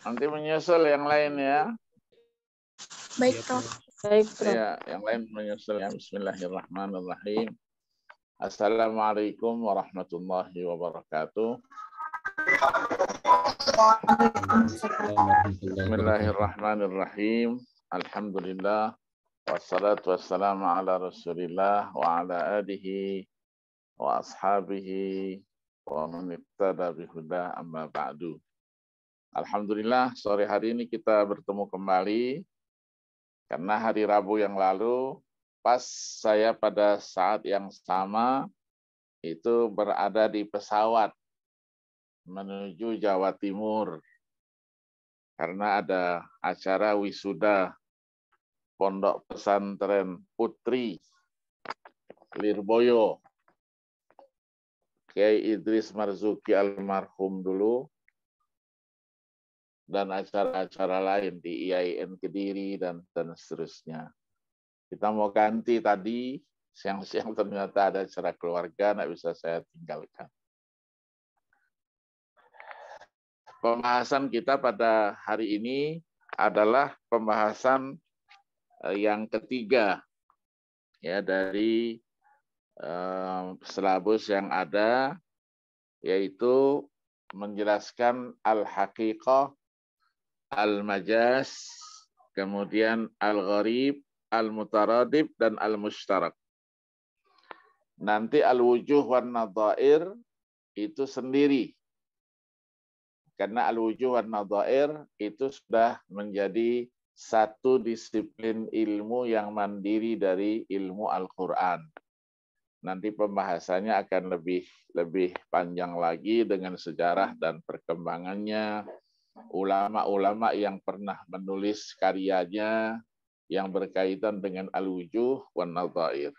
Nanti menyusul yang lain ya. Baik, Prof. Baik, Prof. Ya, yang lain menyusul ya. Bismillahirrahmanirrahim. Assalamualaikum warahmatullahi wabarakatuh. Bismillahirrahmanirrahim. Alhamdulillah. Wassalatu wassalamu ala rasulillah wa ala alihi wa ashabihi wa man iqtada bihuda amma ba'du. Alhamdulillah, sore hari ini kita bertemu kembali karena hari Rabu yang lalu pas saya pada saat yang sama itu berada di pesawat menuju Jawa Timur karena ada acara wisuda Pondok Pesantren Putri Lirboyo Kiai Idris Marzuki almarhum dulu dan acara-acara lain di IAIN Kediri dan seterusnya. Kita mau ganti tadi, siang-siang ternyata ada acara keluarga, nggak bisa saya tinggalkan. Pembahasan kita pada hari ini adalah pembahasan yang ketiga ya dari silabus yang ada, yaitu menjelaskan al-haqiqah, al-majaz, kemudian al-gharib, al-mutaradib, dan al-mushtarak. Nanti al-wujuh wan nadhair itu sendiri. Karena al-wujuh wan nadhair itu sudah menjadi satu disiplin ilmu yang mandiri dari ilmu Al-Quran. Nanti pembahasannya akan lebih panjang lagi dengan sejarah dan perkembangannya, ulama-ulama yang pernah menulis karyanya, yang berkaitan dengan al-wujuh wan nadhair.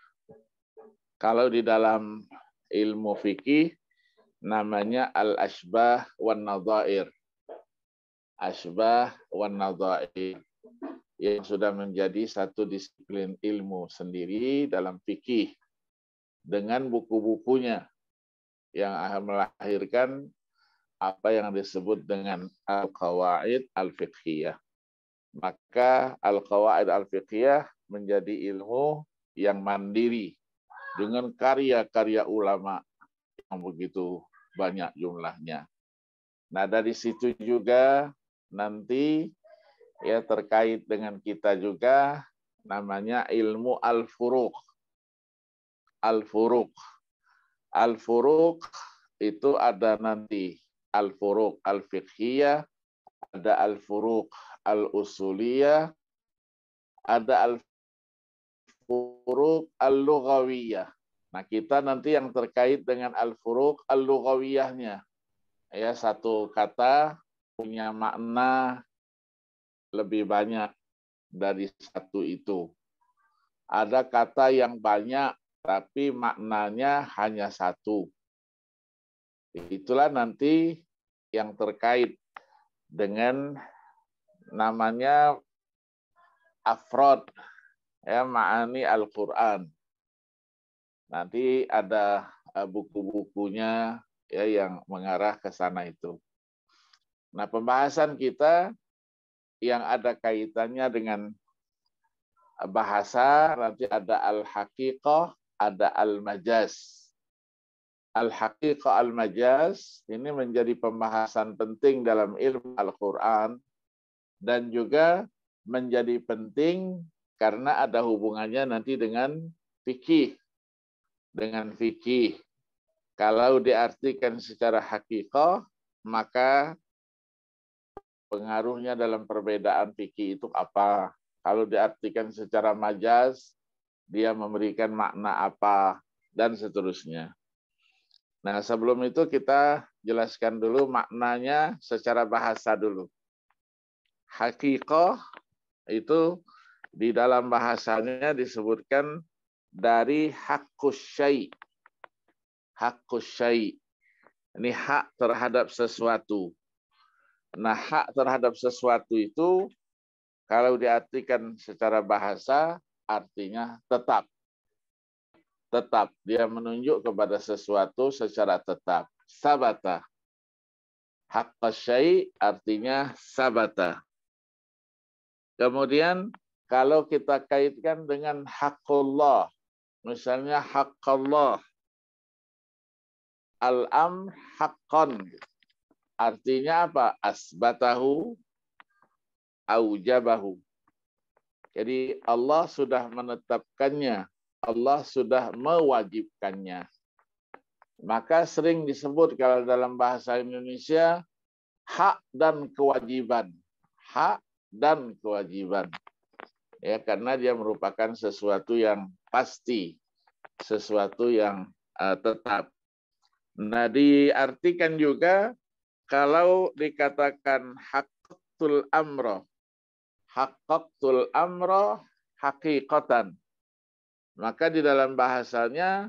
Kalau di dalam ilmu fikih namanya al-asbah wan nadhair. Asbah wan nadhair yang sudah menjadi satu disiplin ilmu sendiri dalam fikih dengan buku-bukunya yang akan melahirkan apa yang disebut dengan al-qawaid al-fiqhiyah. Maka al-qawaid al-fiqhiyah menjadi ilmu yang mandiri dengan karya-karya ulama yang begitu banyak jumlahnya. Nah, dari situ juga nanti ya terkait dengan kita juga namanya ilmu al-furuq. Al-furuq. Al-furuq itu ada nanti al-furuq al-fiqhiyah, ada al-furuq al-usuliyah, ada al-furuq al-lughawiyah. Nah, kita nanti yang terkait dengan al-furuq al-lughawiyahnya. Ya, satu kata punya makna lebih banyak dari satu itu. Ada kata yang banyak, tapi maknanya hanya satu. Itulah nanti yang terkait dengan namanya afrod, ya, ma'ani Al-Quran. Nanti ada buku-bukunya ya yang mengarah ke sana itu. Nah, pembahasan kita yang ada kaitannya dengan bahasa, nanti ada al-haqiqah, ada al-majaz. Al-haqiqah al-majaz ini menjadi pembahasan penting dalam ilmu Al-Quran dan juga menjadi penting karena ada hubungannya nanti dengan fikih. Dengan fikih. Kalau diartikan secara haqiqah, maka pengaruhnya dalam perbedaan fikih itu apa? Kalau diartikan secara majaz, dia memberikan makna apa, dan seterusnya. Nah, sebelum itu kita jelaskan dulu maknanya secara bahasa dulu. Haqiqah itu di dalam bahasanya disebutkan dari hakkus syai'. Hakkus syai'. Ini hak terhadap sesuatu. Nah, hak terhadap sesuatu itu kalau diartikan secara bahasa artinya tetap. Tetap. Dia menunjuk kepada sesuatu secara tetap. Sabata. Haqqa syai' artinya sabata. Kemudian kalau kita kaitkan dengan haqqullah, misalnya haqqallah, al-amr haqqan, artinya apa? Asbatahu, aujabahu. Jadi Allah sudah menetapkannya, Allah sudah mewajibkannya. Maka sering disebut kalau dalam bahasa Indonesia hak dan kewajiban. Hak dan kewajiban. Ya, karena dia merupakan sesuatu yang pasti, sesuatu yang tetap. Nah, diartikan juga kalau dikatakan haqqatul amro, haqqatul amro haqiqatan. Maka di dalam bahasanya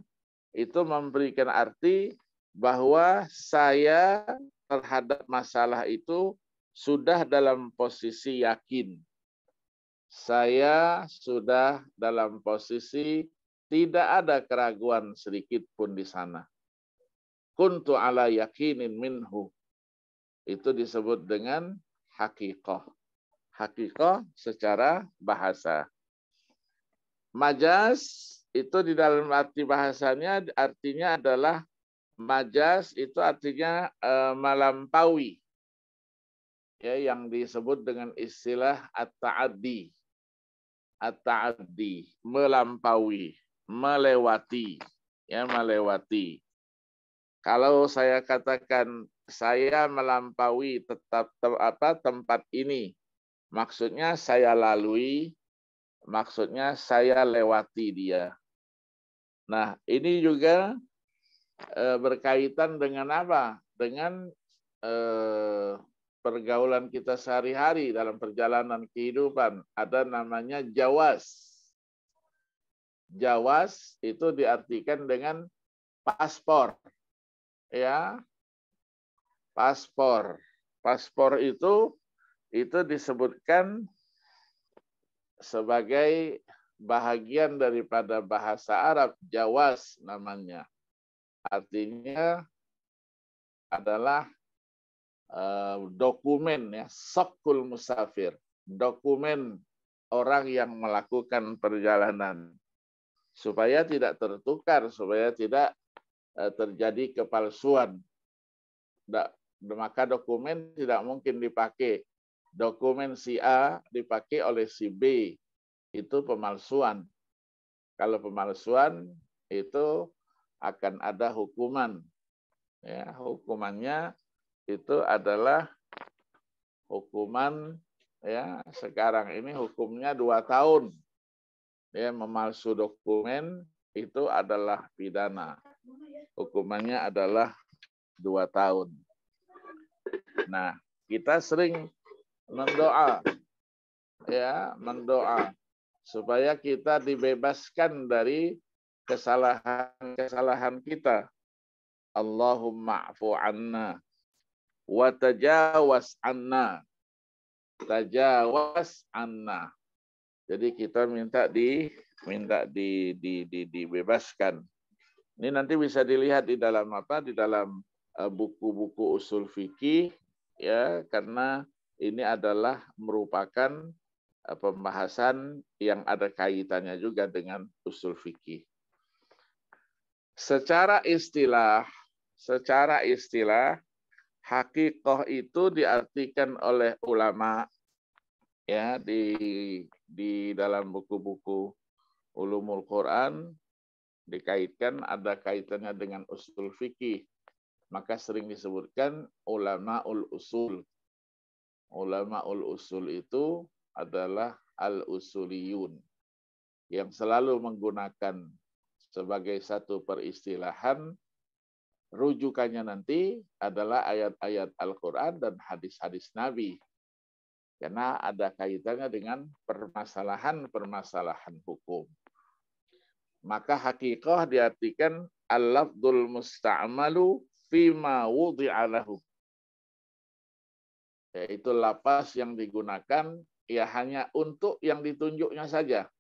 itu memberikan arti bahwa saya terhadap masalah itu sudah dalam posisi yakin. Saya sudah dalam posisi tidak ada keraguan sedikit pun di sana. Kuntu ala yakinin minhu. Itu disebut dengan haqiqah. Haqiqah secara bahasa. Majaz itu di dalam arti bahasanya artinya adalah majaz itu artinya melampaui. Ya, yang disebut dengan istilah at-ta'addi. At-ta'addi, melampaui, melewati, ya melewati. Kalau saya katakan saya melampaui tempat ini, maksudnya saya lalui, maksudnya saya lewati dia. Nah, ini juga berkaitan dengan apa? Dengan pergaulan kita sehari-hari dalam perjalanan kehidupan. Ada namanya jawaz. Jawaz itu diartikan dengan paspor. Ya, paspor. Paspor itu disebutkan sebagai bahagian daripada bahasa Arab, jawaz namanya. Artinya adalah dokumen, ya, sokul musafir, dokumen orang yang melakukan perjalanan supaya tidak tertukar, supaya tidak terjadi kepalsuan. Maka dokumen tidak mungkin dipakai. Dokumen si A dipakai oleh si B, itu pemalsuan. Kalau pemalsuan itu akan ada hukuman. Ya, hukumannya itu adalah hukuman, ya, sekarang ini hukumnya 2 tahun. Ya, memalsu dokumen itu adalah pidana. Hukumannya adalah 2 tahun. Nah, kita sering mendoa, ya, mendoa supaya kita dibebaskan dari kesalahan kita. Allahumma afu anna wa tajawaz anna. Tajawaz anna. Jadi kita minta dibebaskan. Ini nanti bisa dilihat di dalam apa? Di dalam buku-buku usul fikih, ya, karena ini adalah merupakan pembahasan yang ada kaitannya juga dengan usul fikih. Secara istilah, haqiqah itu diartikan oleh ulama, ya, di dalam buku-buku ulumul Quran dikaitkan, ada kaitannya dengan usul fikih. Maka sering disebutkan ulamaul usul. Ulamaul usul itu adalah al-usuliyun yang selalu menggunakan sebagai satu peristilahan, rujukannya nanti adalah ayat-ayat Al-Quran dan hadis-hadis Nabi. Karena ada kaitannya dengan permasalahan-permasalahan hukum. Maka haqiqah diartikan al-lafdul musta'malu fima wudi'a lahu. Yaitu lafaz yang digunakan ya hanya untuk yang ditunjuknya saja.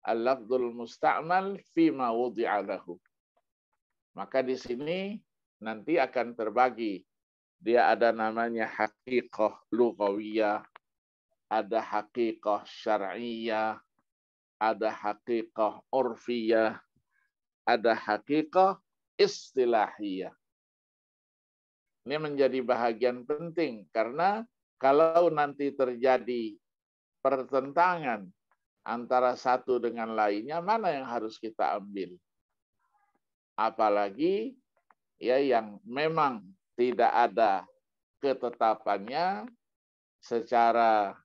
Al-lafdul musta'mal fima wudi'a lahu. Maka di sini nanti akan terbagi Dia ada namanya haqiqah lughawiyah, ada haqiqah syar'iyah, ada haqiqah urfiyah, ada haqiqah istilahiyah. Ini menjadi bahagian penting karena kalau nanti terjadi pertentangan antara satu dengan lainnya, mana yang harus kita ambil? Apalagi ya yang memang tidak ada ketetapannya secara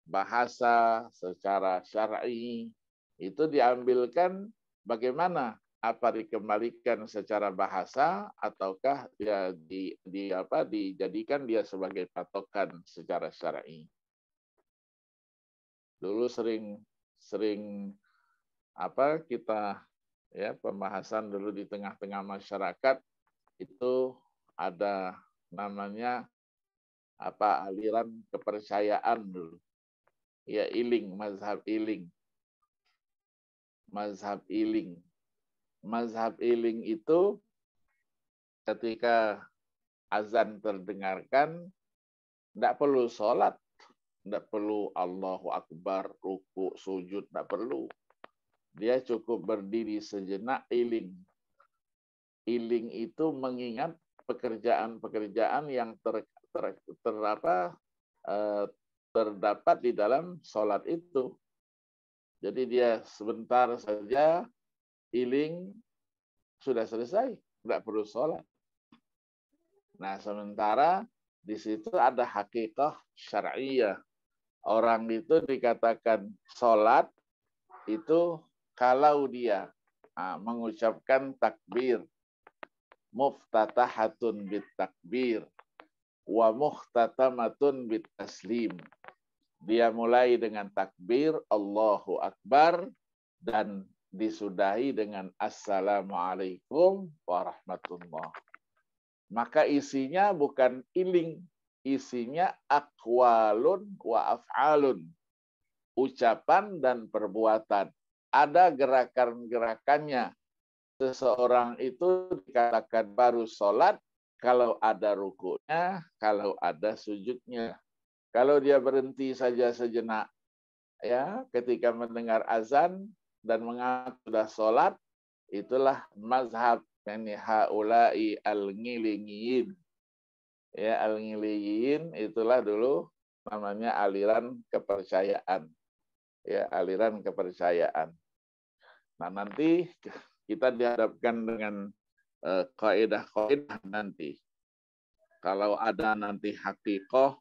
bahasa, secara syar'i, itu diambilkan bagaimana? Apa dikembalikan secara bahasa ataukah ya dijadikan dia sebagai patokan secara syar'i? Dulu sering kita ya pembahasan dulu di tengah-tengah masyarakat itu ada namanya aliran kepercayaan dulu. Ya iling, mazhab iling. Mazhab iling. Mazhab iling itu ketika azan terdengarkan tidak perlu sholat, tidak perlu Allahu Akbar, ruku, sujud, tidak perlu. Dia cukup berdiri sejenak iling. Iling itu mengingat pekerjaan-pekerjaan yang terdapat di dalam sholat itu. Jadi dia sebentar saja iling sudah selesai, tidak perlu sholat. Nah, sementara di situ ada haqiqah syar'iyah. Orang itu dikatakan sholat itu kalau dia mengucapkan takbir, muftatahatun bit takbir, wa muhtatamatun bit taslim. Dia mulai dengan takbir Allahu Akbar dan disudahi dengan Assalamualaikum warahmatullah. Maka isinya bukan iling, isinya aqwalun wa af'alun. Ucapan dan perbuatan. Ada gerakan-gerakannya. Seseorang itu dikatakan baru sholat kalau ada rukunya, kalau ada sujudnya. Kalau dia berhenti saja sejenak, ya, ketika mendengar azan dan mengaku sudah sholat, itulah mazhab yani haula'i al-ngiliyin. Ya, al-ngiliyin itulah dulu namanya aliran kepercayaan. Ya, aliran kepercayaan. Nah, nanti kita dihadapkan dengan kaidah-kaidah nanti. Kalau ada nanti haqiqah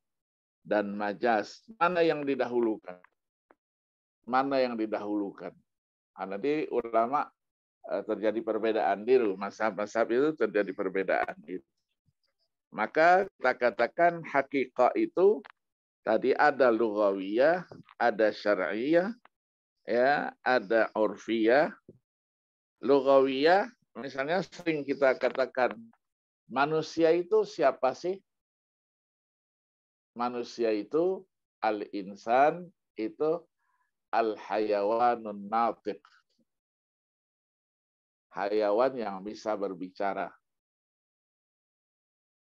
dan majaz, mana yang didahulukan? Mana yang didahulukan? Nanti ulama terjadi perbedaan dulu, mazhab-mazhab itu terjadi perbedaan itu. Maka kita katakan haqiqah itu tadi ada lughawiyah, ada syar'iyah, ya, ada urfiyah. Lughawiyah misalnya sering kita katakan manusia itu siapa sih? Manusia itu al-insan itu al-hayawanun natiq. Hayawan yang bisa berbicara.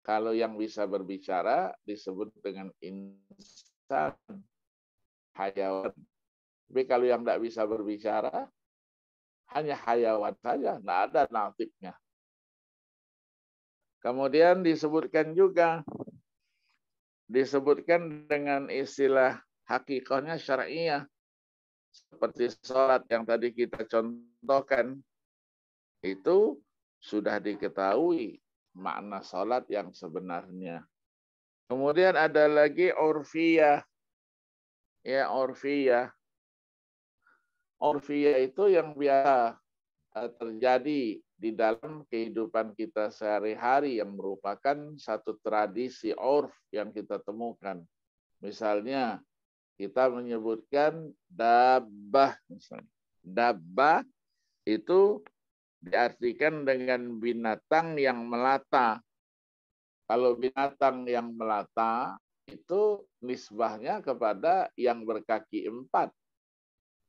Kalau yang bisa berbicara disebut dengan insan, hayawan. Tapi kalau yang tidak bisa berbicara, hanya hayawan saja, tidak ada natiqnya. Kemudian disebutkan dengan istilah hakikatnya syar'iyah. Seperti sholat yang tadi kita contohkan, itu sudah diketahui makna sholat yang sebenarnya. Kemudian ada lagi urfiyah. Ya, urfiyah. Urfiyah itu yang biasa terjadi di dalam kehidupan kita sehari-hari yang merupakan satu tradisi urf yang kita temukan. Misalnya, kita menyebutkan dabbah. Dabbah itu diartikan dengan binatang yang melata. Kalau binatang yang melata, itu nisbahnya kepada yang berkaki empat.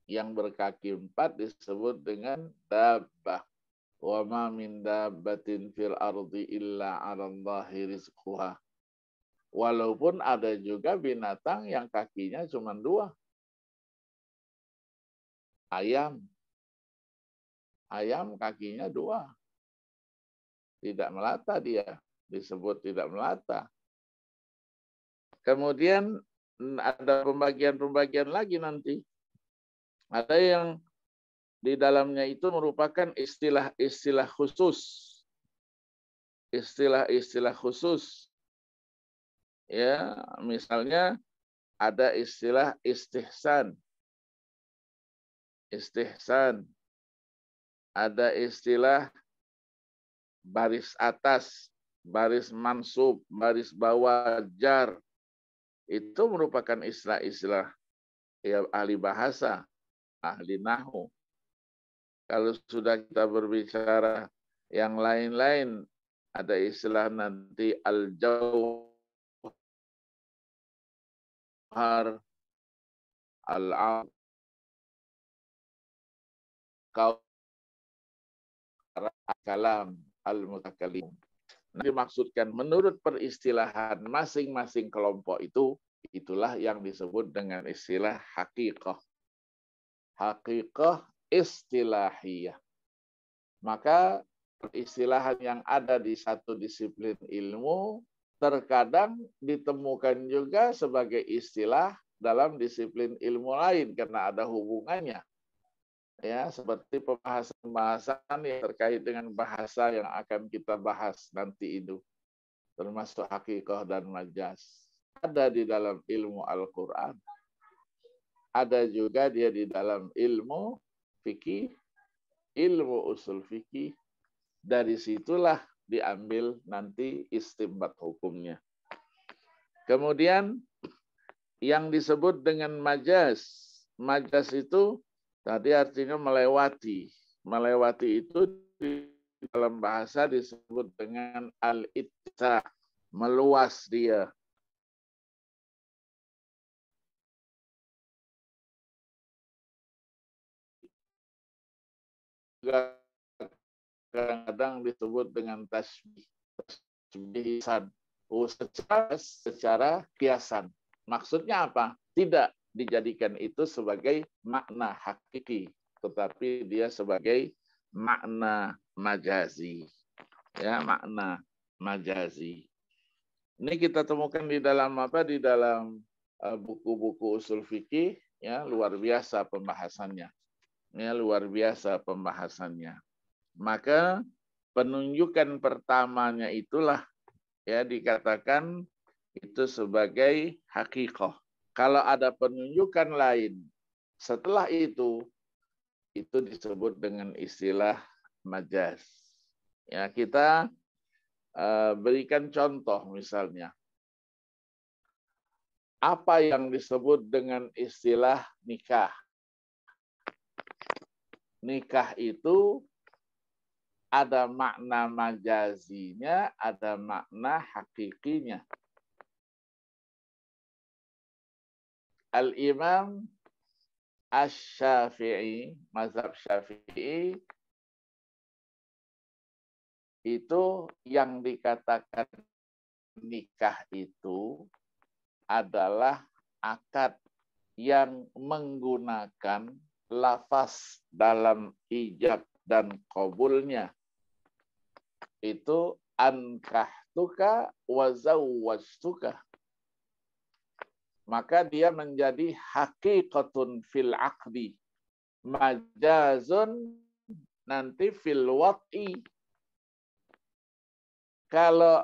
Yang berkaki empat disebut dengan dabbah. Wa ma min dabbatin fil ardi illa 'ala Allahi rizquha. Walaupun ada juga binatang yang kakinya cuma 2. Ayam. Ayam kakinya 2. Tidak melata dia. Disebut tidak melata. Kemudian ada pembagian-pembagian lagi nanti. Ada yang di dalamnya itu merupakan istilah-istilah khusus. Istilah-istilah khusus. Ya, misalnya ada istilah istihsan. Istihsan. Ada istilah baris atas, baris mansub, baris bawah, jar. Itu merupakan istilah-istilah ya, ahli bahasa, ahli nahwu. Kalau sudah kita berbicara yang lain-lain, ada istilah nanti al-jauhar, al-kalam, al-mutakallim. Nah, dimaksudkan menurut peristilahan masing-masing kelompok itu, itulah yang disebut dengan istilah haqiqah. Haqiqah istilahiyah. Maka peristilahan yang ada di satu disiplin ilmu terkadang ditemukan juga sebagai istilah dalam disiplin ilmu lain karena ada hubungannya. Ya, seperti pembahasan-pembahasan yang terkait dengan bahasa yang akan kita bahas nanti itu, termasuk haqiqah dan majaz. Ada di dalam ilmu Al-Quran. Ada juga dia di dalam ilmu fikih, ilmu usul fikih. Dari situlah diambil nanti istinbat hukumnya. Kemudian yang disebut dengan majaz. Majaz itu tadi artinya melewati. Melewati itu di dalam bahasa disebut dengan al-ittisa, meluas dia. Kadang-kadang disebut dengan tasbih. Tasbihan. Secara kiasan. Maksudnya apa? Tidak dijadikan itu sebagai makna hakiki, tetapi dia sebagai makna majazi. Ya, makna majazi. Ini kita temukan di dalam apa? Di dalam buku-buku usul fikih, ya, luar biasa pembahasannya. Ya, luar biasa pembahasannya. Maka penunjukan pertamanya itulah ya dikatakan itu sebagai haqiqah. Kalau ada penunjukan lain setelah itu disebut dengan istilah majaz. Ya, kita berikan contoh misalnya. Apa yang disebut dengan istilah nikah? Nikah itu ada makna majazinya, ada makna hakikinya. Al-Imam Asy-Syafi'i, mazhab Syafi'i, itu yang dikatakan nikah itu adalah akad yang menggunakan lafaz dalam ijab dan qabulnya. Itu ankahtuka wa zawwajtuka. Maka dia menjadi haqiqatun fil aqdi, majazun nanti fil wat'i. Kalau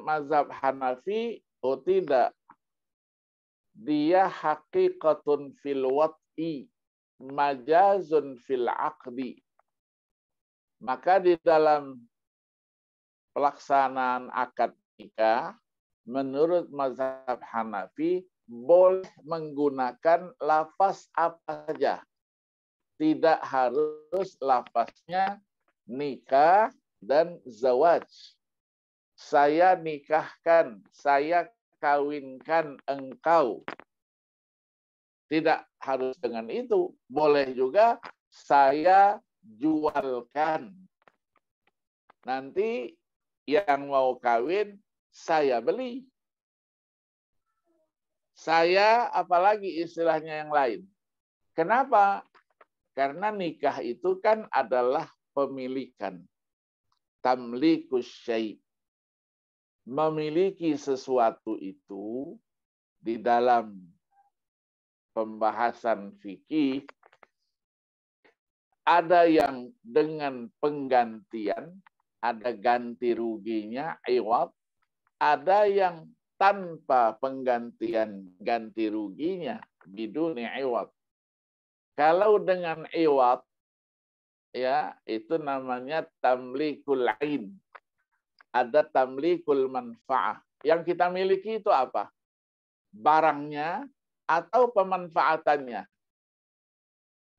mazhab Hanafi, oh tidak, dia haqiqatun fil wat'i, majazun fil aqdi. Maka di dalam pelaksanaan akad nikah, menurut mazhab Hanafi, boleh menggunakan lafaz apa saja. Tidak harus lafaznya nikah dan zawaj. Saya nikahkan, saya kawinkan engkau. Tidak harus dengan itu. Boleh juga saya jualkan. Nanti yang mau kawin, saya beli. Saya apalagi istilahnya yang lain. Kenapa? Karena nikah itu kan adalah pemilikan. Tamlikus syai'. Memiliki sesuatu itu di dalam pembahasan fikih ada yang dengan penggantian, ada ganti ruginya, iwad, ada yang tanpa penggantian ganti ruginya, biduni iwad. Kalau dengan iwad, ya itu namanya tamlikul ain. Ada tamlikul manfaah. Yang kita miliki itu apa? Barangnya atau pemanfaatannya.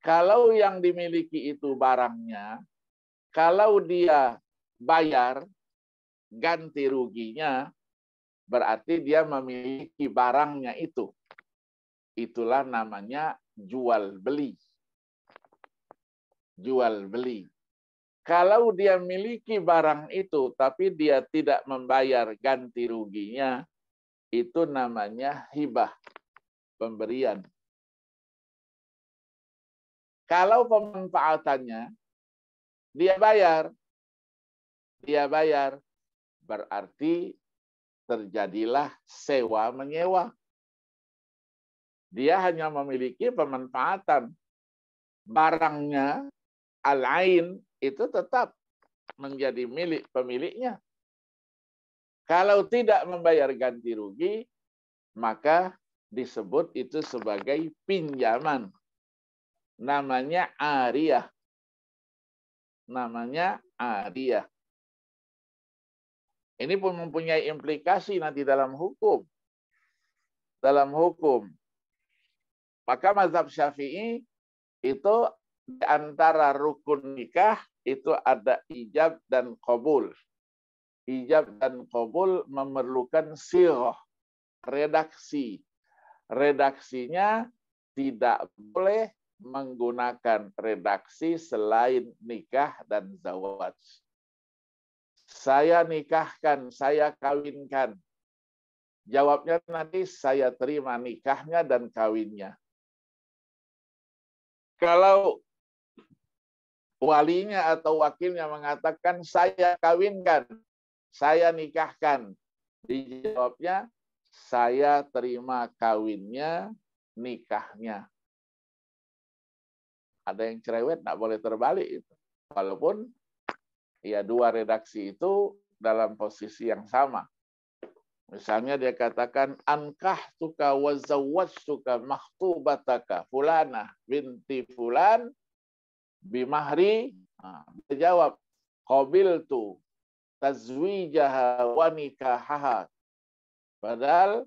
Kalau yang dimiliki itu barangnya, kalau dia bayar ganti ruginya, berarti dia memiliki barangnya itu. Itulah namanya jual beli. Jual beli. Kalau dia miliki barang itu, tapi dia tidak membayar ganti ruginya, itu namanya hibah, pemberian. Kalau pemanfaatannya, dia bayar, berarti terjadilah sewa menyewa. Dia hanya memiliki pemanfaatan. Barangnya, al-ain, itu tetap menjadi milik pemiliknya. Kalau tidak membayar ganti rugi, maka disebut itu sebagai pinjaman. Namanya ariyah. Namanya ariyah. Ini pun mempunyai implikasi nanti dalam hukum. Dalam hukum. Maka mazhab Syafi'i itu di antara rukun nikah itu ada ijab dan qabul. Ijab dan qabul memerlukan sirah, redaksi. Redaksinya tidak boleh menggunakan redaksi selain nikah dan zawaj. Saya nikahkan, saya kawinkan. Jawabnya nanti saya terima nikahnya dan kawinnya. Kalau walinya atau wakilnya mengatakan saya kawinkan, saya nikahkan, dijawabnya saya terima kawinnya, nikahnya. Ada yang cerewet, nggak boleh terbalik itu. Walaupun ya dua redaksi itu dalam posisi yang sama. Misalnya dia katakan ankahtuka wa zawwajtuka makhtubataka fulanah binti fulan bimahri. Dia jawab qabiltu tazwijaha wa nikahaha. Padahal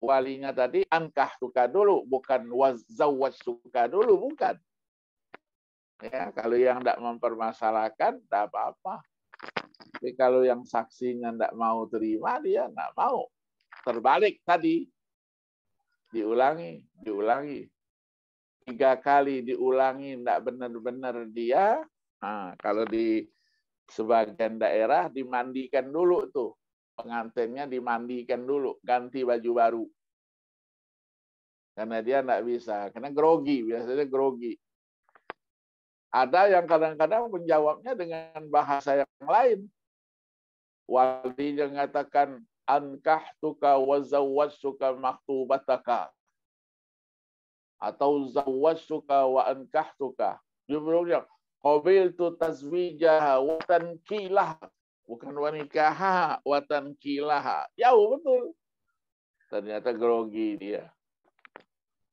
walinya tadi ankahtuka dulu, bukan wazawwajtuka dulu, bukan. Ya, kalau yang tidak mempermasalahkan, tidak apa-apa. Tapi kalau yang saksinya tidak mau terima, dia tidak mau. Terbalik tadi. Diulangi. 3 kali diulangi, tidak benar-benar dia. Nah, kalau di sebagian daerah dimandikan dulu tuh. Pengantinnya dimandikan dulu, ganti baju baru. Karena dia tidak bisa, karena grogi, biasanya grogi. Ada yang kadang-kadang menjawabnya dengan bahasa yang lain. Walinya mengatakan ankahtuka wa zawwajtuka maktubataka. Atau zawwajtuka wa ankahtuka. Jumlahnya qabiltu tazwijaha wa tankilaha. Bukan wa nikaha wa tankilaha. Jauh betul. Ternyata grogi dia.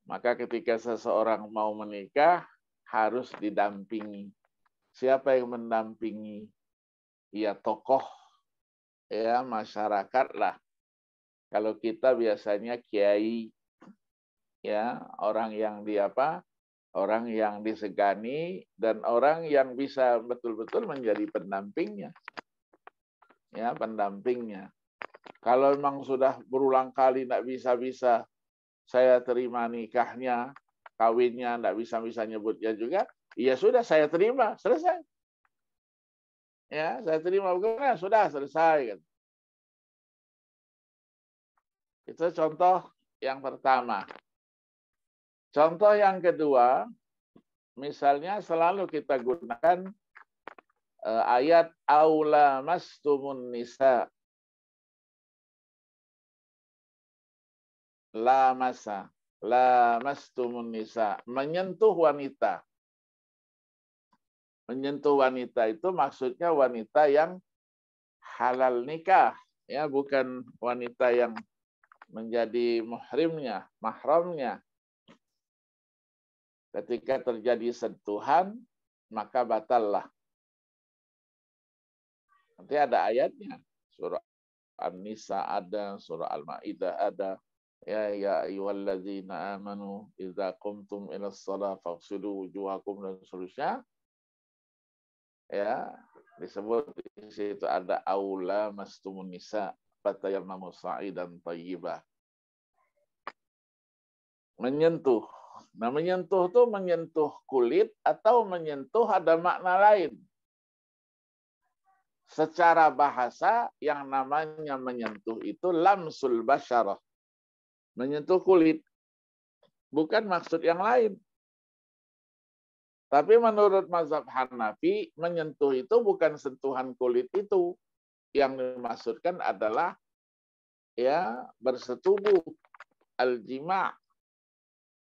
Maka ketika seseorang mau menikah harus didampingi. Siapa yang mendampingi? Ya tokoh, ya masyarakat lah. Kalau kita biasanya kiai, ya orang yang orang yang disegani dan orang yang bisa betul-betul menjadi pendampingnya. Ya, pendampingnya. Kalau memang sudah berulang kali tidak bisa-bisa saya terima nikahnya, kawinnya, tidak bisa nyebutnya juga, ya sudah saya terima, selesai. Ya, saya terima bagaimana? Sudah selesai. Itu contoh yang pertama. Contoh yang kedua, misalnya selalu kita gunakan ayat aula mastumun nisa. La masa, la mastumun nisa, menyentuh wanita. Menyentuh wanita itu maksudnya wanita yang halal nikah, ya, bukan wanita yang menjadi muhrimnya, mahramnya. Ketika terjadi sentuhan, maka batallah. Nanti ada ayatnya. Surah An-Nisa ada, surah Al-Maidah ada. Ya ayyuhalladzina amanu idza qumtum ilas shalah faghsilu wujuhakum dan seterusnya. Ya, disebut di situ ada aula mastumun nisa fatayammamu sa'idan thayyibah. Menyentuh. Nah, menyentuh itu menyentuh kulit atau menyentuh ada makna lain. Secara bahasa yang namanya menyentuh itu lamsul basyarah. Menyentuh kulit. Bukan maksud yang lain. Tapi menurut mazhab Hanafi, menyentuh itu bukan sentuhan kulit itu. Yang dimaksudkan adalah ya bersetubuh, al-jima'.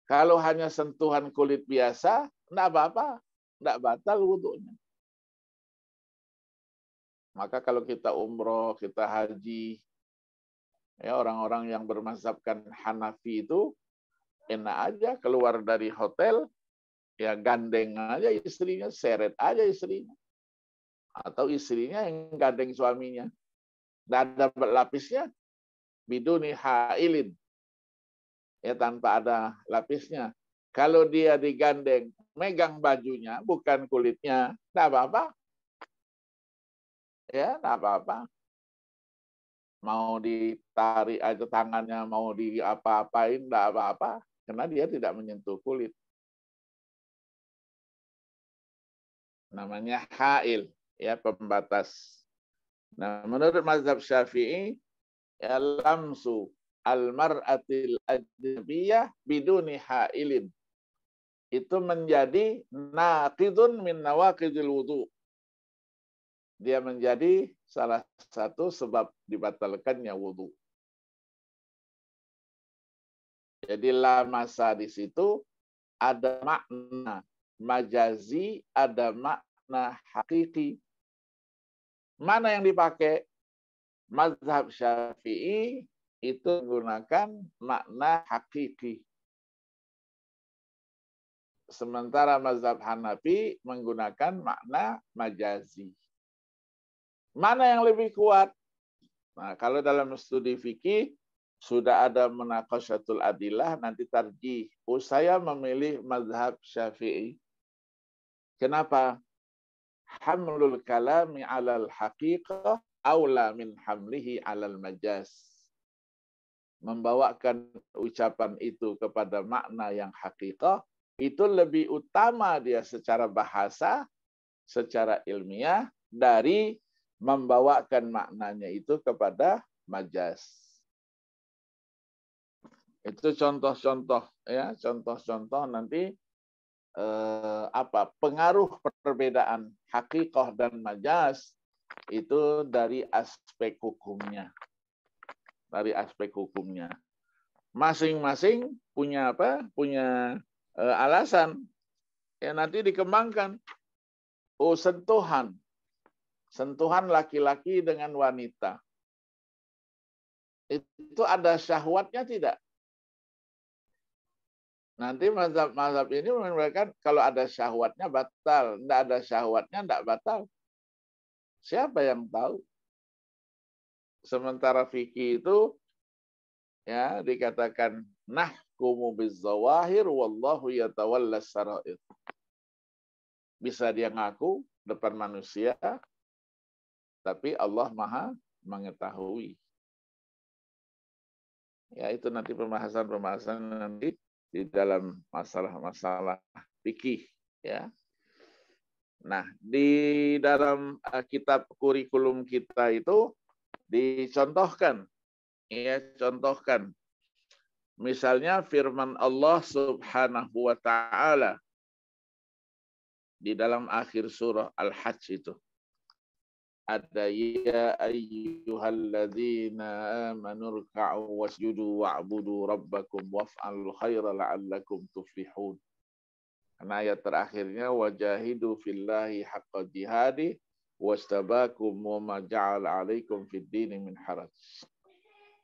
Kalau hanya sentuhan kulit biasa, enggak apa-apa, enggak batal wudunya. Maka kalau kita umroh, kita haji, ya orang-orang yang bermazhabkan Hanafi itu enak aja keluar dari hotel, ya gandeng aja istrinya, seret aja istrinya. Atau istrinya yang gandeng suaminya. Dan ada lapisnya, biduni hailin. Ya, tanpa ada lapisnya. Kalau dia digandeng, megang bajunya, bukan kulitnya, enggak apa-apa. Ya, enggak apa-apa. Mau ditarik aja tangannya, mau di apa-apain, enggak apa-apa. Karena dia tidak menyentuh kulit. Namanya hail, ya, pembatas. Nah, menurut mazhab Syafi'i, ya, lamsu al-mar'atil ajnabiyah biduni hailin. Itu menjadi naqidun min nawaqidil wudu. Dia menjadi salah satu sebab dibatalkannya wudu. Jadi lamasa di situ ada makna majazi, ada makna hakiki. Mana yang dipakai? Mazhab Syafi'i itu menggunakan makna hakiki. Sementara mazhab Hanafi menggunakan makna majazi. Mana yang lebih kuat? Nah, kalau dalam studi fikih sudah ada munaqasyatul adillah, nanti tarjih. Saya memilih mazhab Syafi'i. Kenapa? Hamlul kalami 'alal haqiqah aula min hamlihi 'alal majaz. Membawakan ucapan itu kepada makna yang hakikah itu lebih utama dia secara bahasa, secara ilmiah dari membawakan maknanya itu kepada majaz. Itu contoh-contoh, ya, contoh-contoh nanti pengaruh perbedaan hakikah dan majaz itu dari aspek hukumnya. Dari aspek hukumnya. Masing-masing punya apa? Punya alasan. Ya, nanti dikembangkan. Oh, sentuhan. Sentuhan laki-laki dengan wanita. Itu ada syahwatnya tidak? Nanti mazhab ini memberikan kalau ada syahwatnya batal, tidak ada syahwatnya tidak batal. Siapa yang tahu? Sementara fikih itu ya dikatakan nahkumu bizzawahir wallahu yatawallas sarair. Bisa dia ngaku depan manusia, tapi Allah Maha mengetahui. Ya, itu nanti pembahasan nanti di dalam masalah-masalah fikih, ya. Nah, di dalam kitab kurikulum kita itu dicontohkan, ya, contohkan Misalnya firman Allah Subhanahu wa taala di dalam akhir surah Al-Hajj itu. Ada ya ayyuhalladzina amanu ruk'u wasjudu wa'budu rabbakum waf'alul khaira la'allakum tuflihun. Karena ayat terakhirnya wajahidu fillahi haqqa jihadi wastabakum wa ma ja'ala 'alaikum fid dini min haraj.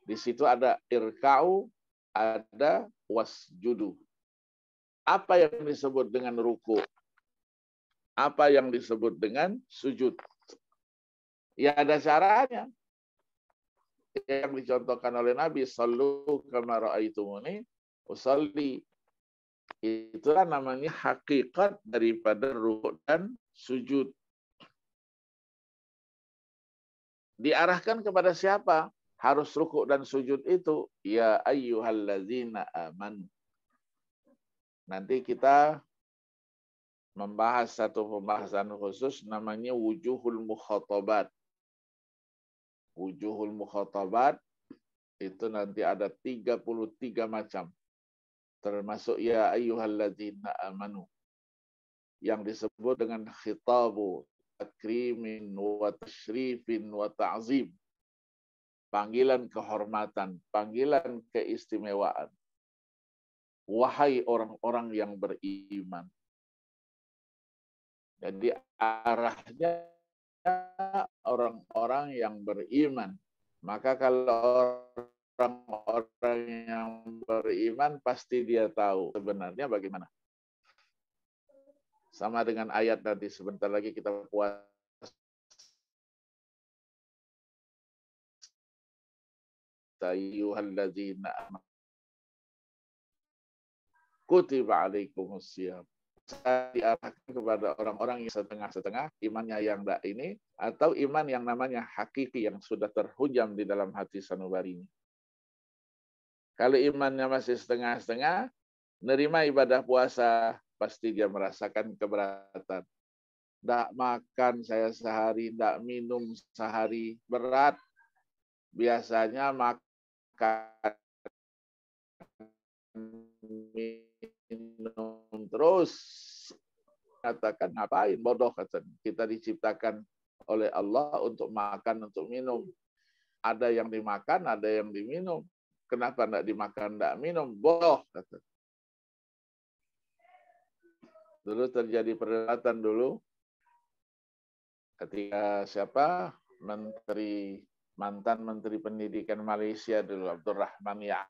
Di situ ada irka'u, ada wasjudu. Apa yang disebut dengan ruku'? Apa yang disebut dengan sujud? Ya ada caranya. Yang dicontohkan oleh Nabi, sallu kama ra'aitumuni usalli. Itulah namanya hakikat daripada ruku' dan sujud. Diarahkan kepada siapa? Harus ruku' dan sujud itu. Ya ayyuhalladzina amanu. Nanti kita membahas satu pembahasan khusus namanya wujuhul mukhatabat. Wujuhul mukhatabat itu nanti ada 33 macam. Termasuk ya ayyuhalladzina amanu. Yang disebut dengan khitabu, takrimin, wa tashrifin, wa ta'zim. Panggilan kehormatan, panggilan keistimewaan. Wahai orang-orang yang beriman. Jadi arahnya orang-orang yang beriman. Maka kalau orang-orang yang beriman pasti dia tahu sebenarnya bagaimana. Sama dengan ayat nanti sebentar lagi kita puasa. Ayyuhalladzina amanu kutiba alaikumusiyam. Saya diarahkan kepada orang-orang yang setengah-setengah, imannya yang tidak ini, atau iman yang namanya hakiki, yang sudah terhujam di dalam hati sanubari ini. Kalau imannya masih setengah-setengah, nerima ibadah puasa, pasti dia merasakan keberatan. Tidak makan saya sehari, tidak minum sehari, berat. Biasanya makan, minum terus. Katakan ngapain bodoh, katanya. Kita diciptakan oleh Allah untuk makan, untuk minum. Ada yang dimakan, ada yang diminum. Kenapa tidak dimakan, tidak minum? Bodoh, katanya. Dulu terjadi perdebatan dulu ketika mantan Menteri Pendidikan Malaysia dulu, Abdurrahman Yaakob.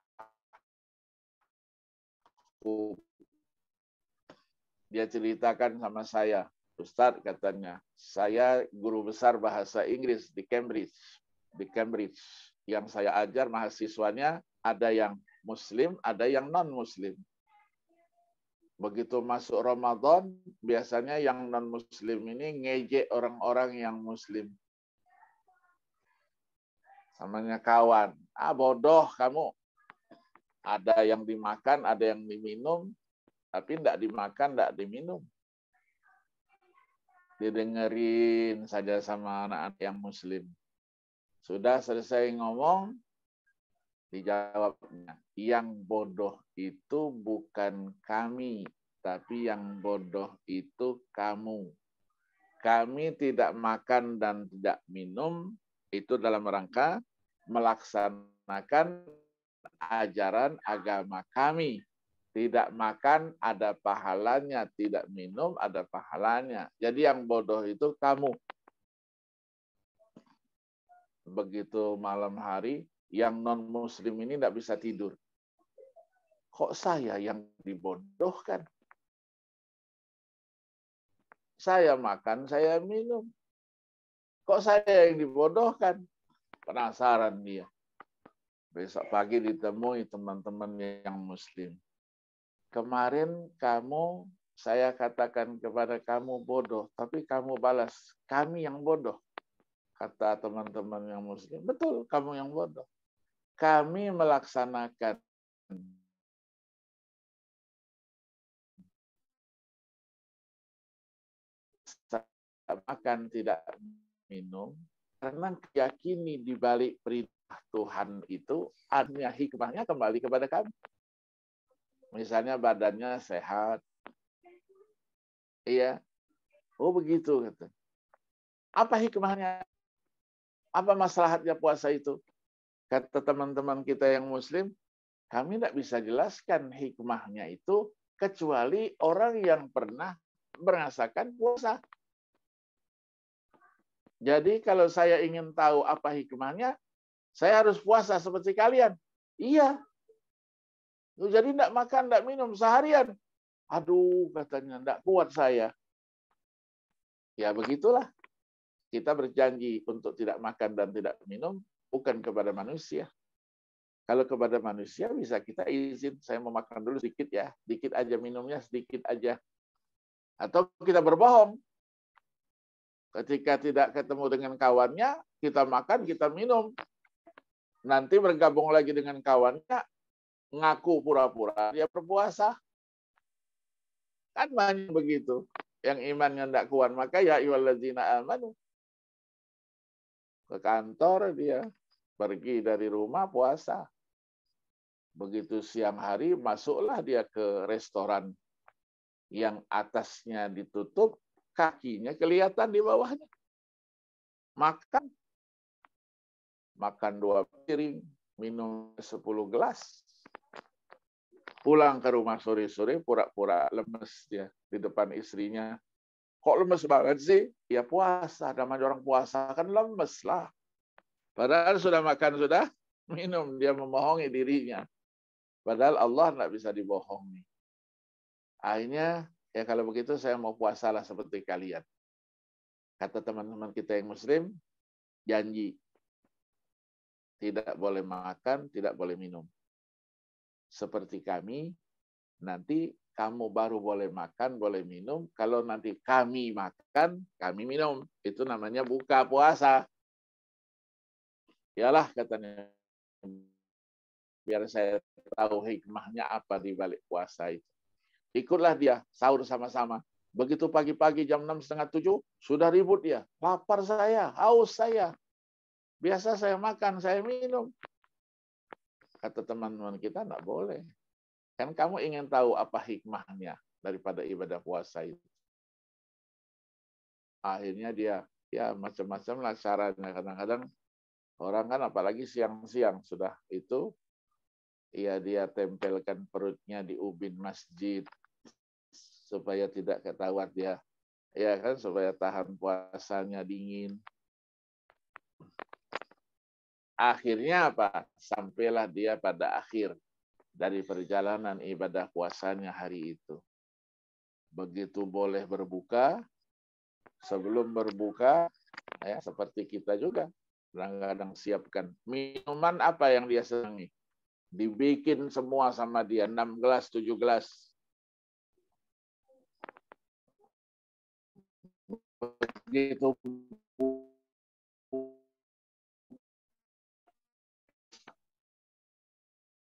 Dia ceritakan sama saya, Ustadz, katanya, saya guru besar bahasa Inggris di Cambridge. Yang saya ajar mahasiswanya ada yang Muslim, ada yang non-Muslim. Begitu masuk Ramadan, biasanya yang non-Muslim ini ngejek orang-orang yang Muslim. Samanya kawan, bodoh kamu. Ada yang dimakan, ada yang diminum, tapi tidak dimakan, tidak diminum. Didengerin saja sama anak-anak yang Muslim. Sudah selesai ngomong, dijawabnya, yang bodoh itu bukan kami, tapi yang bodoh itu kamu. Kami tidak makan dan tidak minum, itu dalam rangka melaksanakan ajaran agama kami. Tidak makan ada pahalanya, tidak minum ada pahalanya. Jadi yang bodoh itu kamu. Begitu malam hari, yang non-Muslim ini tidak bisa tidur. Kok saya yang dibodohkan? Saya makan, saya minum. Kok saya yang dibodohkan? Penasaran dia. Besok pagi ditemui teman-teman yang Muslim. Kemarin saya katakan kepada kamu bodoh, tapi kamu balas, kami yang bodoh. Kata teman-teman yang Muslim, betul, kamu yang bodoh. Kami melaksanakan makan tidak minum, karena yakini di balik perintah Tuhan itu, adanya hikmahnya kembali kepada kami. Misalnya badannya sehat. Iya. Oh begitu. Kata. Apa hikmahnya? Apa maslahatnya puasa itu? Kata teman-teman kita yang muslim, kami tidak bisa jelaskan hikmahnya itu kecuali orang yang pernah merasakan puasa. Jadi kalau saya ingin tahu apa hikmahnya, saya harus puasa seperti kalian. Iya. Jadi tidak makan, tidak minum seharian. Aduh, katanya, tidak kuat saya. Ya begitulah. Kita berjanji untuk tidak makan dan tidak minum, bukan kepada manusia. Kalau kepada manusia bisa kita izin, saya mau makan dulu sedikit ya, sedikit aja minumnya, sedikit aja. Atau kita berbohong. Ketika tidak ketemu dengan kawannya, kita makan, kita minum. Nanti bergabung lagi dengan kawannya, ngaku pura-pura dia berpuasa. Kan banyak begitu. Yang imannya tidak kuat, maka ya ayyuhallazina amanu. Ke kantor dia, pergi dari rumah puasa. Begitu siang hari, masuklah dia ke restoran yang atasnya ditutup, kakinya kelihatan di bawahnya. Makan 2 piring, minum 10 gelas. Pulang ke rumah sore-sore, pura-pura lemes dia di depan istrinya. Kok lemes banget sih? Ya puasa, namanya orang puasa kan lemes lah. Padahal sudah makan, sudah minum, dia membohongi dirinya. Padahal Allah tidak bisa dibohongi. Akhirnya, ya kalau begitu saya mau puasalah seperti kalian. Kata teman-teman kita yang muslim, janji. Tidak boleh makan, tidak boleh minum. Seperti kami, nanti kamu baru boleh makan, boleh minum. Kalau nanti kami makan, kami minum. Itu namanya buka puasa. Yalah katanya. Biar saya tahu hikmahnya apa di balik puasa itu. Ikutlah dia, sahur sama-sama. Begitu pagi-pagi jam 6:30, sudah ribut dia. Lapar saya, haus saya. Biasa saya makan, saya minum. Kata teman-teman kita, enggak boleh. Kan kamu ingin tahu apa hikmahnya daripada ibadah puasa itu. Akhirnya dia, ya macam-macam lah caranya. Kadang-kadang orang kan apalagi siang-siang sudah itu, ya dia tempelkan perutnya di ubin masjid supaya tidak ketahuan dia, ya kan, supaya tahan puasanya dingin. Akhirnya apa? Sampailah dia pada akhir dari perjalanan ibadah puasanya hari itu. Begitu boleh berbuka, sebelum berbuka, ya seperti kita juga, kadang-kadang siapkan minuman apa yang dia senangi. Dibikin semua sama dia, 6 gelas, 7 gelas. Begitu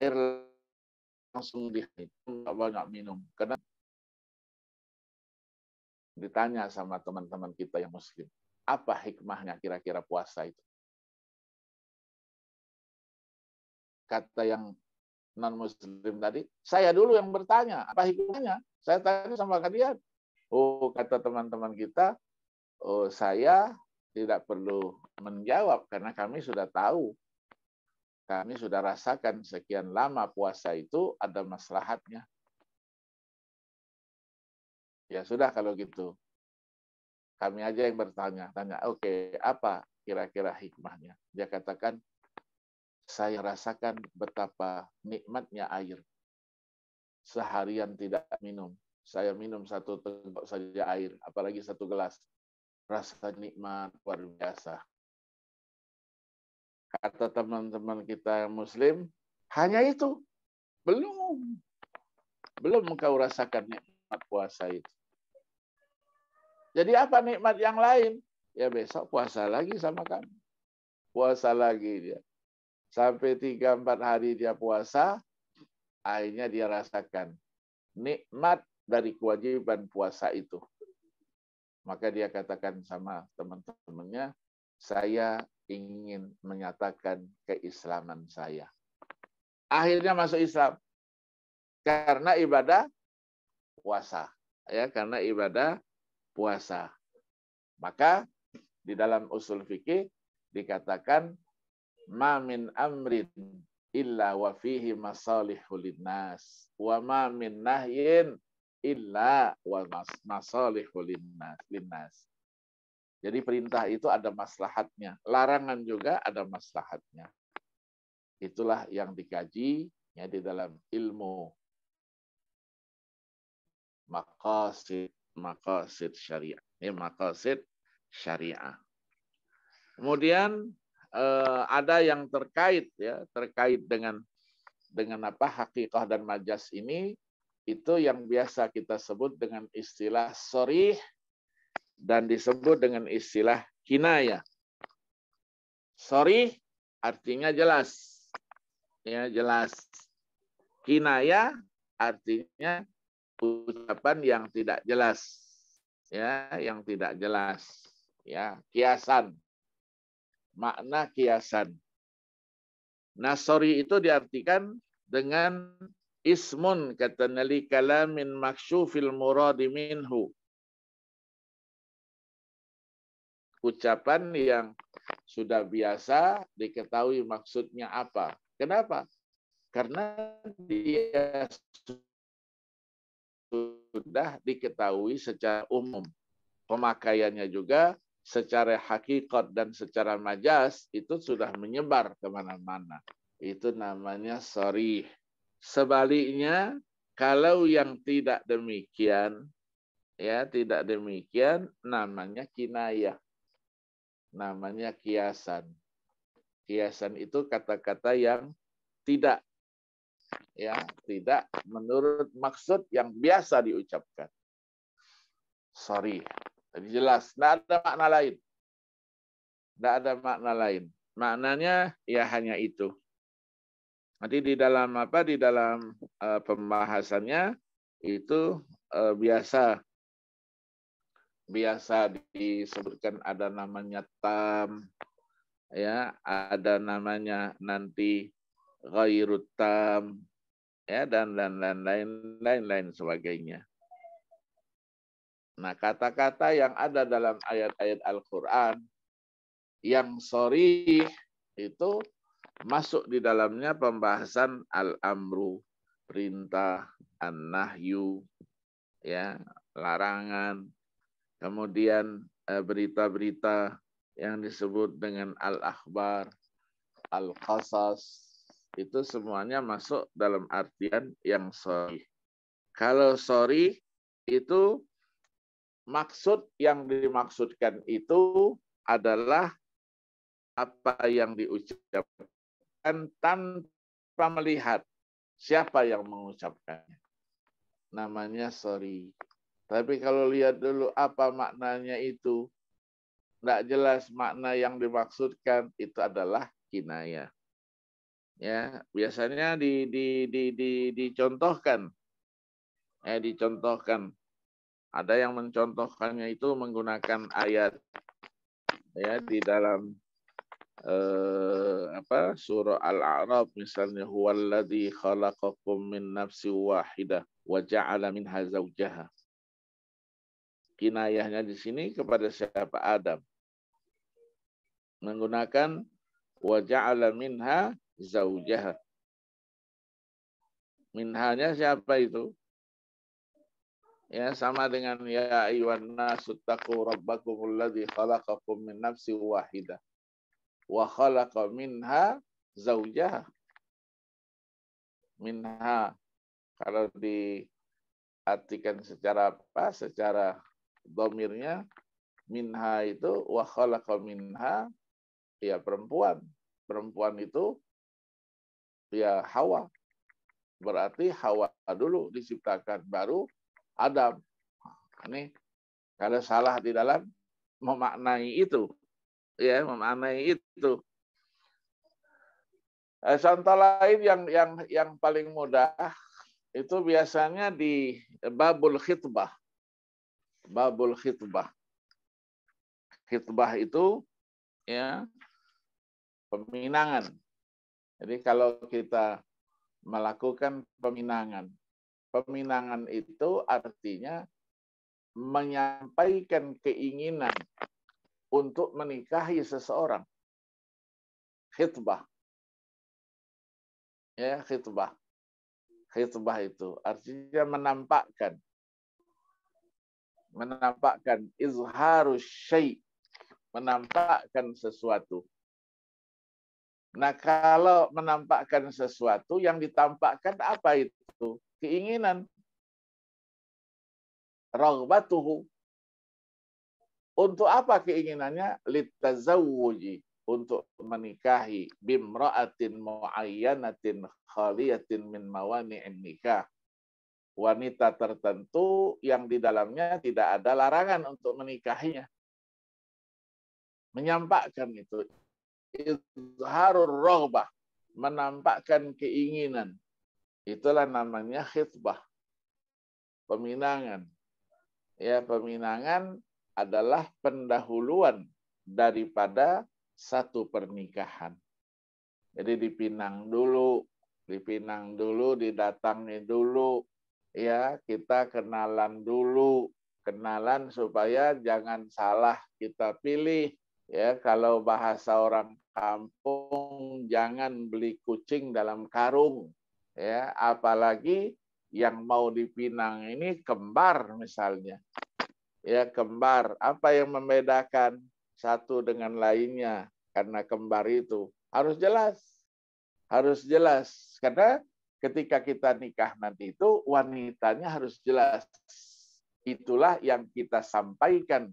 air langsung nggak banyak minum. Karena ditanya sama teman-teman kita yang muslim, apa hikmahnya kira-kira puasa itu? Kata yang non-muslim tadi, saya dulu yang bertanya, apa hikmahnya? Saya tanya sama kalian. Oh, kata teman-teman kita, oh saya tidak perlu menjawab karena kami sudah tahu. Kami sudah rasakan sekian lama puasa itu ada maslahatnya. Ya sudah kalau gitu. Kami aja yang bertanya. Tanya, oke, apa kira-kira hikmahnya? Dia katakan, saya rasakan betapa nikmatnya air. Seharian tidak minum. Saya minum 1 teguk saja air, apalagi 1 gelas. Rasa nikmat luar biasa. Kata teman-teman kita muslim, hanya itu. Belum engkau rasakan nikmat puasa itu. Jadi apa nikmat yang lain? Ya besok puasa lagi sama kami. Puasa lagi dia. Sampai 3-4 hari dia puasa, akhirnya dia rasakan nikmat dari kewajiban puasa itu. Maka dia katakan sama teman-temannya, saya ingin menyatakan keislaman saya. Akhirnya masuk Islam. karena ibadah puasa. Ya, karena ibadah puasa. Maka di dalam usul fikih dikatakan ma min amrin illa wa fihi masalihul linnas wa ma min nahyin illa wa masalihul linnas. Jadi perintah itu ada maslahatnya, larangan juga ada maslahatnya. Itulah yang dikaji ya di dalam ilmu maqasid syariah. Ya, maqasid syariah. Kemudian ada yang terkait dengan apa hakikah dan majas ini, itu yang biasa kita sebut dengan istilah sharih dan disebut dengan istilah kinayah. Sharih artinya jelas. Ya, jelas. Kinayah artinya ucapan yang tidak jelas. Ya, yang tidak jelas. Ya, kiasan. Makna kiasan. Nah, sharih itu diartikan dengan ismun katanya li kalamin maksyufil muradi minhu. Ucapan yang sudah biasa diketahui maksudnya apa. Kenapa? Karena dia sudah diketahui secara umum. Pemakaiannya juga secara hakikat dan secara majas itu sudah menyebar kemana-mana. Itu namanya sharih. Sebaliknya, kalau yang tidak demikian, ya tidak demikian, namanya kinayah. Namanya kiasan. Kiasan itu kata-kata yang tidak menurut maksud yang biasa diucapkan. Sharih. Jadi jelas, tidak ada makna lain. Tidak ada makna lain. Maknanya ya hanya itu. Nanti di dalam pembahasannya itu biasa disebutkan ada namanya tam, ya, ada namanya nanti ghairut tam, ya, dan lain sebagainya. Nah, kata-kata yang ada dalam ayat-ayat Al-Quran yang sharih itu masuk di dalamnya pembahasan al-amru, perintah, an-nahyu, ya, larangan, kemudian berita-berita yang disebut dengan al-akhbar, al-qasas, itu semuanya masuk dalam artian yang sharih. Kalau sharih itu maksud yang dimaksudkan itu adalah apa yang diucapkan tanpa melihat siapa yang mengucapkannya. Namanya sharih. Tapi kalau lihat dulu apa maknanya itu, tidak jelas makna yang dimaksudkan, itu adalah kinayah. Ya, biasanya dicontohkan. Dicontohkan. Ada yang mencontohkannya itu menggunakan ayat ya di dalam surah Al-A'raf misalnya huwallazi khalaqakum min nafsin wahidah wa ja'ala minha zawjaha. Kinayahnya di sini kepada siapa? Adam. Menggunakan wa ja'ala minha zawjaha. Minhanya siapa itu? Ya, sama dengan ya ayyuhan nasu taqu rabbakumul ladzi khalaqakum min nafsin wahidah wa khalaqa minha zawjaha. Minha kalau diartikan secara apa? Secara dhamirnya, minha itu wa khalaqa minha ya perempuan. Perempuan itu ya Hawa. Berarti Hawa dulu diciptakan, baru Adam. Ini kalau salah di dalam memaknai itu, ya memaknai itu. Contoh lain yang paling mudah itu biasanya di babul khitbah. Babul khitbah. Khitbah itu ya peminangan. Jadi kalau kita melakukan peminangan, Peminangan itu artinya menyampaikan keinginan untuk menikahi seseorang. Khitbah. Ya, khitbah. Khitbah itu artinya menampakkan izharus syai', menampakkan sesuatu. Nah, kalau menampakkan sesuatu yang ditampakkan apa itu? Keinginan. Raghbatuhu. Untuk apa keinginannya? Litazawwuji, untuk menikahi bimra'atin muayyanatin khaliyatin min mawani'in nikah. Wanita tertentu yang di dalamnya tidak ada larangan untuk menikahinya. Menyampaikan itu. Izharur raghbah, menampakkan keinginan. Itulah namanya khitbah. Peminangan. Ya, peminangan adalah pendahuluan daripada satu pernikahan. Jadi dipinang dulu, didatangi dulu, ya, kita kenalan dulu, kenalan supaya jangan salah kita pilih. Ya, kalau bahasa orang kampung, jangan beli kucing dalam karung. Ya, apalagi yang mau dipinang ini kembar misalnya. Ya, kembar. Apa yang membedakan satu dengan lainnya? Karena kembar itu harus jelas. Harus jelas. Karena ketika kita nikah nanti itu wanitanya harus jelas. Itulah yang kita sampaikan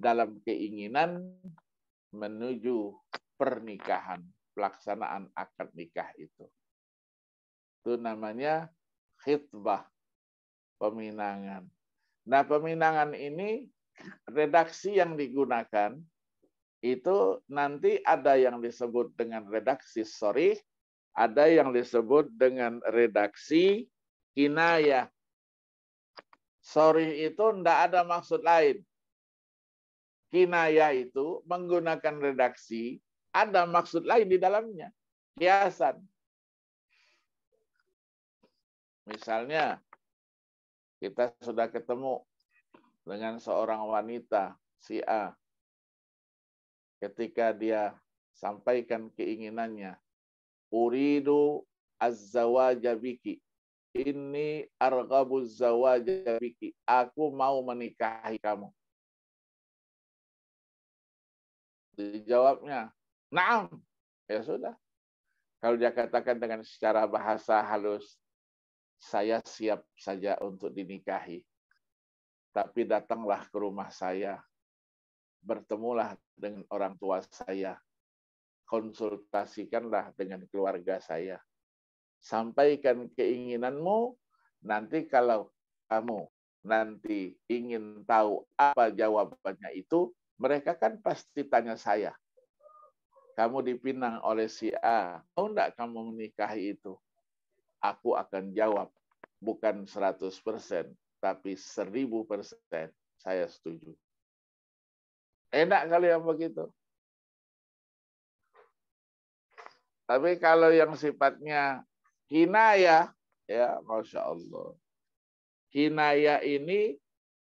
dalam keinginan menuju pernikahan, pelaksanaan akad nikah itu. Itu namanya khitbah, peminangan. Nah, peminangan ini redaksi yang digunakan itu nanti ada yang disebut dengan redaksi sharih, ada yang disebut dengan redaksi kinayah. Sharih itu tidak ada maksud lain. Kinayah itu menggunakan redaksi, ada maksud lain di dalamnya. Kiasan. Misalnya, kita sudah ketemu dengan seorang wanita, si A. Ketika dia sampaikan keinginannya, uridu az-zawaja biki. Ini arghabu zawaja biki. Aku mau menikahi kamu. Dijawabnya, na'am. Ya sudah. Kalau dia katakan dengan secara bahasa halus, saya siap saja untuk dinikahi. Tapi datanglah ke rumah saya. Bertemulah dengan orang tua saya. Konsultasikanlah dengan keluarga saya. Sampaikan keinginanmu, nanti kalau kamu nanti ingin tahu apa jawabannya itu, mereka kan pasti tanya saya. Kamu dipinang oleh si A, mau enggak kamu menikahi itu? Aku akan jawab, bukan 100%, tapi 1000% saya setuju. Enak kali yang begitu. Tapi kalau yang sifatnya kinayah, ya Masya Allah. Kinayah ini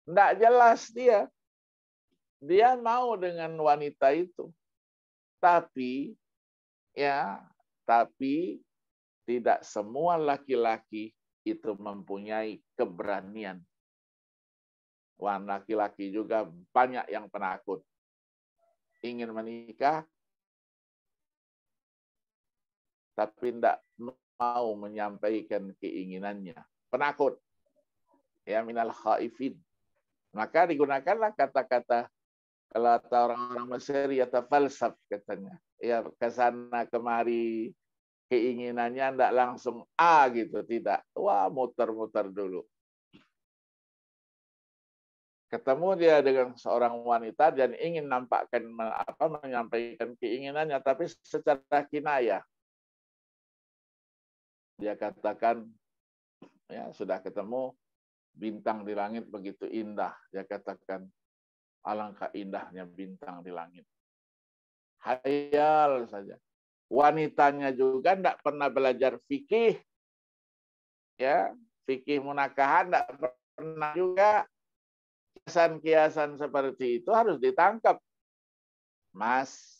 enggak jelas dia. Dia mau dengan wanita itu. Tapi tidak semua laki-laki itu mempunyai keberanian. Wah, laki-laki juga banyak yang penakut. Ingin menikah, tapi tidak mau menyampaikan keinginannya. Penakut. Ya, minal khaifin. Maka digunakanlah kata-kata, kalau orang-orang Mesir, ya tafalsaf katanya. Ya, kesana kemari, keinginannya tidak langsung A gitu, tidak. Wah, muter-muter dulu. Ketemu dia dengan seorang wanita dan ingin menyampaikan keinginannya, tapi secara kinayah. Dia katakan, ya sudah ketemu, bintang di langit begitu indah. Dia katakan, alangkah indahnya bintang di langit. Hayal saja. Wanitanya juga tidak pernah belajar fikih. Ya, fikih munakahan tidak pernah juga. Kiasan-kiasan seperti itu harus ditangkap. Mas,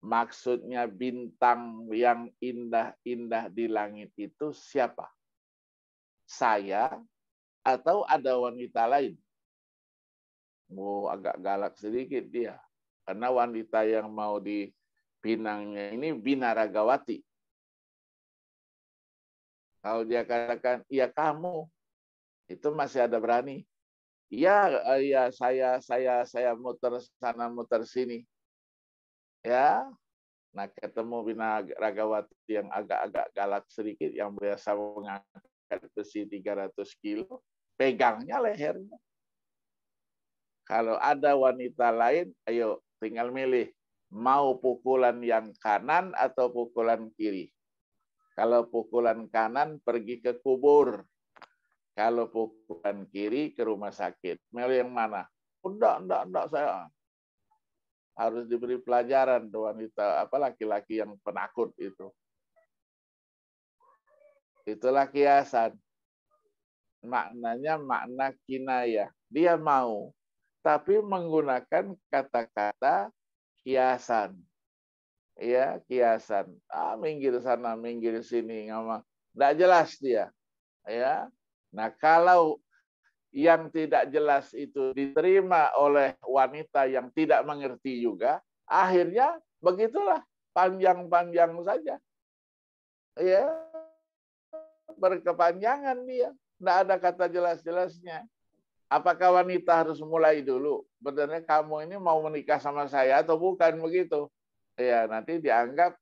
maksudnya bintang yang indah-indah di langit itu siapa? Saya atau ada wanita lain? Oh, agak galak sedikit dia. Karena wanita yang mau dipinangnya ini Binaragawati. Kalau dia katakan, iya kamu, itu masih ada berani. Iya, saya muter sana muter sini. Ya, nah ketemu Binaragawati yang agak-agak galak sedikit, yang biasa mengangkat besi 300 kilo, pegangnya lehernya. Kalau ada wanita lain, ayo tinggal milih. Mau pukulan yang kanan atau pukulan kiri. Kalau pukulan kanan, pergi ke kubur. Kalau pukulan kiri, ke rumah sakit. Milih yang mana? Enggak, saya harus diberi pelajaran tuh wanita, laki-laki yang penakut itu. Itulah kiasan. Maknanya makna kinayah. Dia mau, tapi menggunakan kata-kata kiasan. Ya, kiasan. Minggir sana, minggir sini, ngomong. Nggak jelas dia. Ya. Nah, kalau yang tidak jelas itu diterima oleh wanita yang tidak mengerti juga, akhirnya begitulah, panjang-panjang saja. Ya, berkepanjangan dia. Tidak ada kata jelas-jelasnya. Apakah wanita harus mulai dulu? Sebenarnya kamu ini mau menikah sama saya atau bukan begitu? Ya, nanti dianggap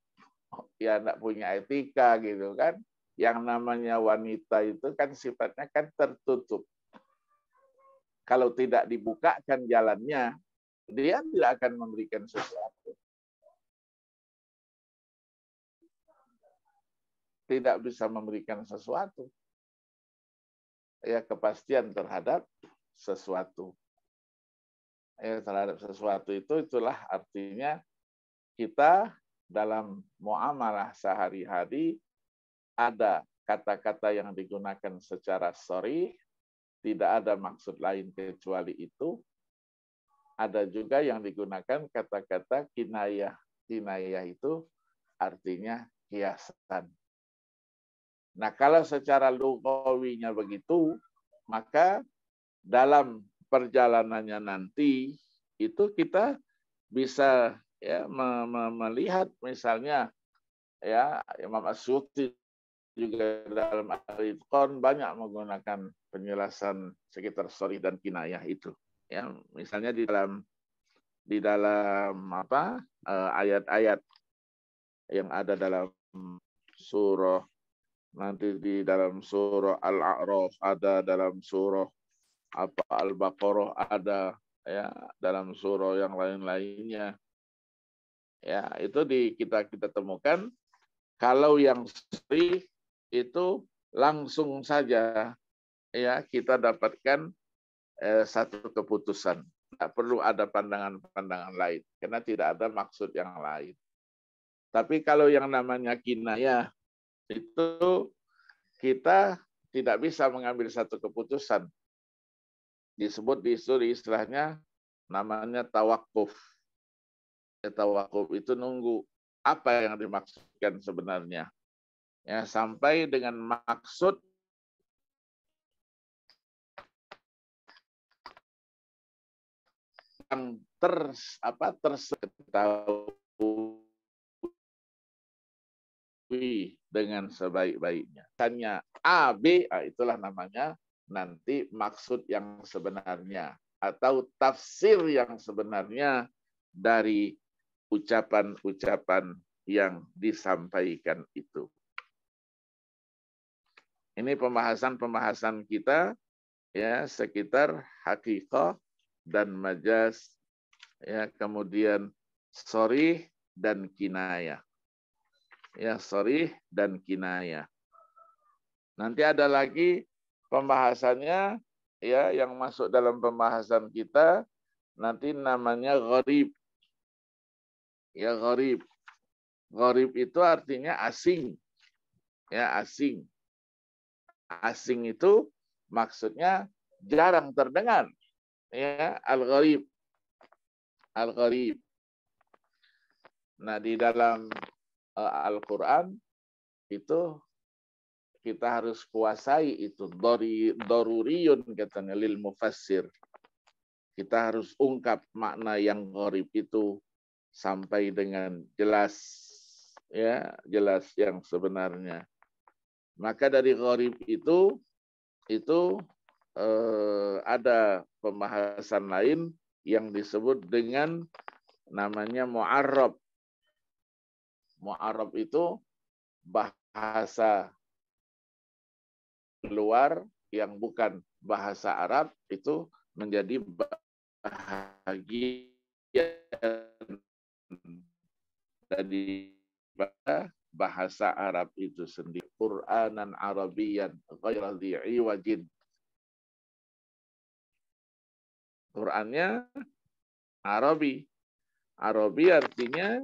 ya tidak punya etika gitu kan. Yang namanya wanita itu kan sifatnya kan tertutup. Kalau tidak dibukakan jalannya, dia tidak akan memberikan sesuatu. Tidak bisa memberikan sesuatu. Ya, kepastian terhadap sesuatu. Ya, terhadap sesuatu itulah artinya kita dalam muamalah sehari-hari ada kata-kata yang digunakan secara sharih, tidak ada maksud lain kecuali itu. Ada juga yang digunakan kata-kata kinayah. Kinayah itu artinya kiasan. Nah, kalau secara lugawinya begitu, maka dalam perjalanannya nanti itu kita bisa ya melihat misalnya ya Imam Asyuti juga dalam Al-Itqan banyak menggunakan penjelasan sekitar sharih dan kinayah itu. Ya, misalnya di dalam ayat-ayat yang ada dalam surah, nanti di dalam surah Al-A'raf ada, dalam surah Al-Baqarah ada, ya, dalam surah yang lain-lainnya. Ya, itu kita temukan kalau yang sharih itu langsung saja ya kita dapatkan satu keputusan. Tidak perlu ada pandangan-pandangan lain karena tidak ada maksud yang lain. Tapi kalau yang namanya kinayah itu kita tidak bisa mengambil satu keputusan. Disebut di istilahnya namanya tawakuf. Tawakuf itu nunggu apa yang dimaksudkan sebenarnya. Ya, sampai dengan maksud yang terketahui dengan sebaik-baiknya. Tanya A, B, itulah namanya nanti maksud yang sebenarnya atau tafsir yang sebenarnya dari ucapan-ucapan yang disampaikan itu. Ini pembahasan kita ya sekitar hakikah dan majaz, ya, kemudian sharih dan kinayah. Ya, sharih dan kinayah. Nanti ada lagi pembahasannya ya yang masuk dalam pembahasan kita nanti namanya gharib. Ya, gharib. Gharib itu artinya asing. Ya, asing. Asing itu maksudnya jarang terdengar. Ya, al-gharib. Al-gharib. Nah, di dalam Al-Quran itu kita harus kuasai itu. Daruriyun katanya lil mufassir. Kita harus ungkap makna yang gharib itu sampai dengan jelas, ya, jelas yang sebenarnya. Maka dari gharib itu ada pembahasan lain yang disebut dengan namanya mu'arrab. Mu'arrab itu bahasa luar yang bukan bahasa Arab itu menjadi bahagian dari bahasa Arab itu sendiri. Qur'anan Arabiyan ghaira dhi iwajin. Qur'annya Arabi. Arabi artinya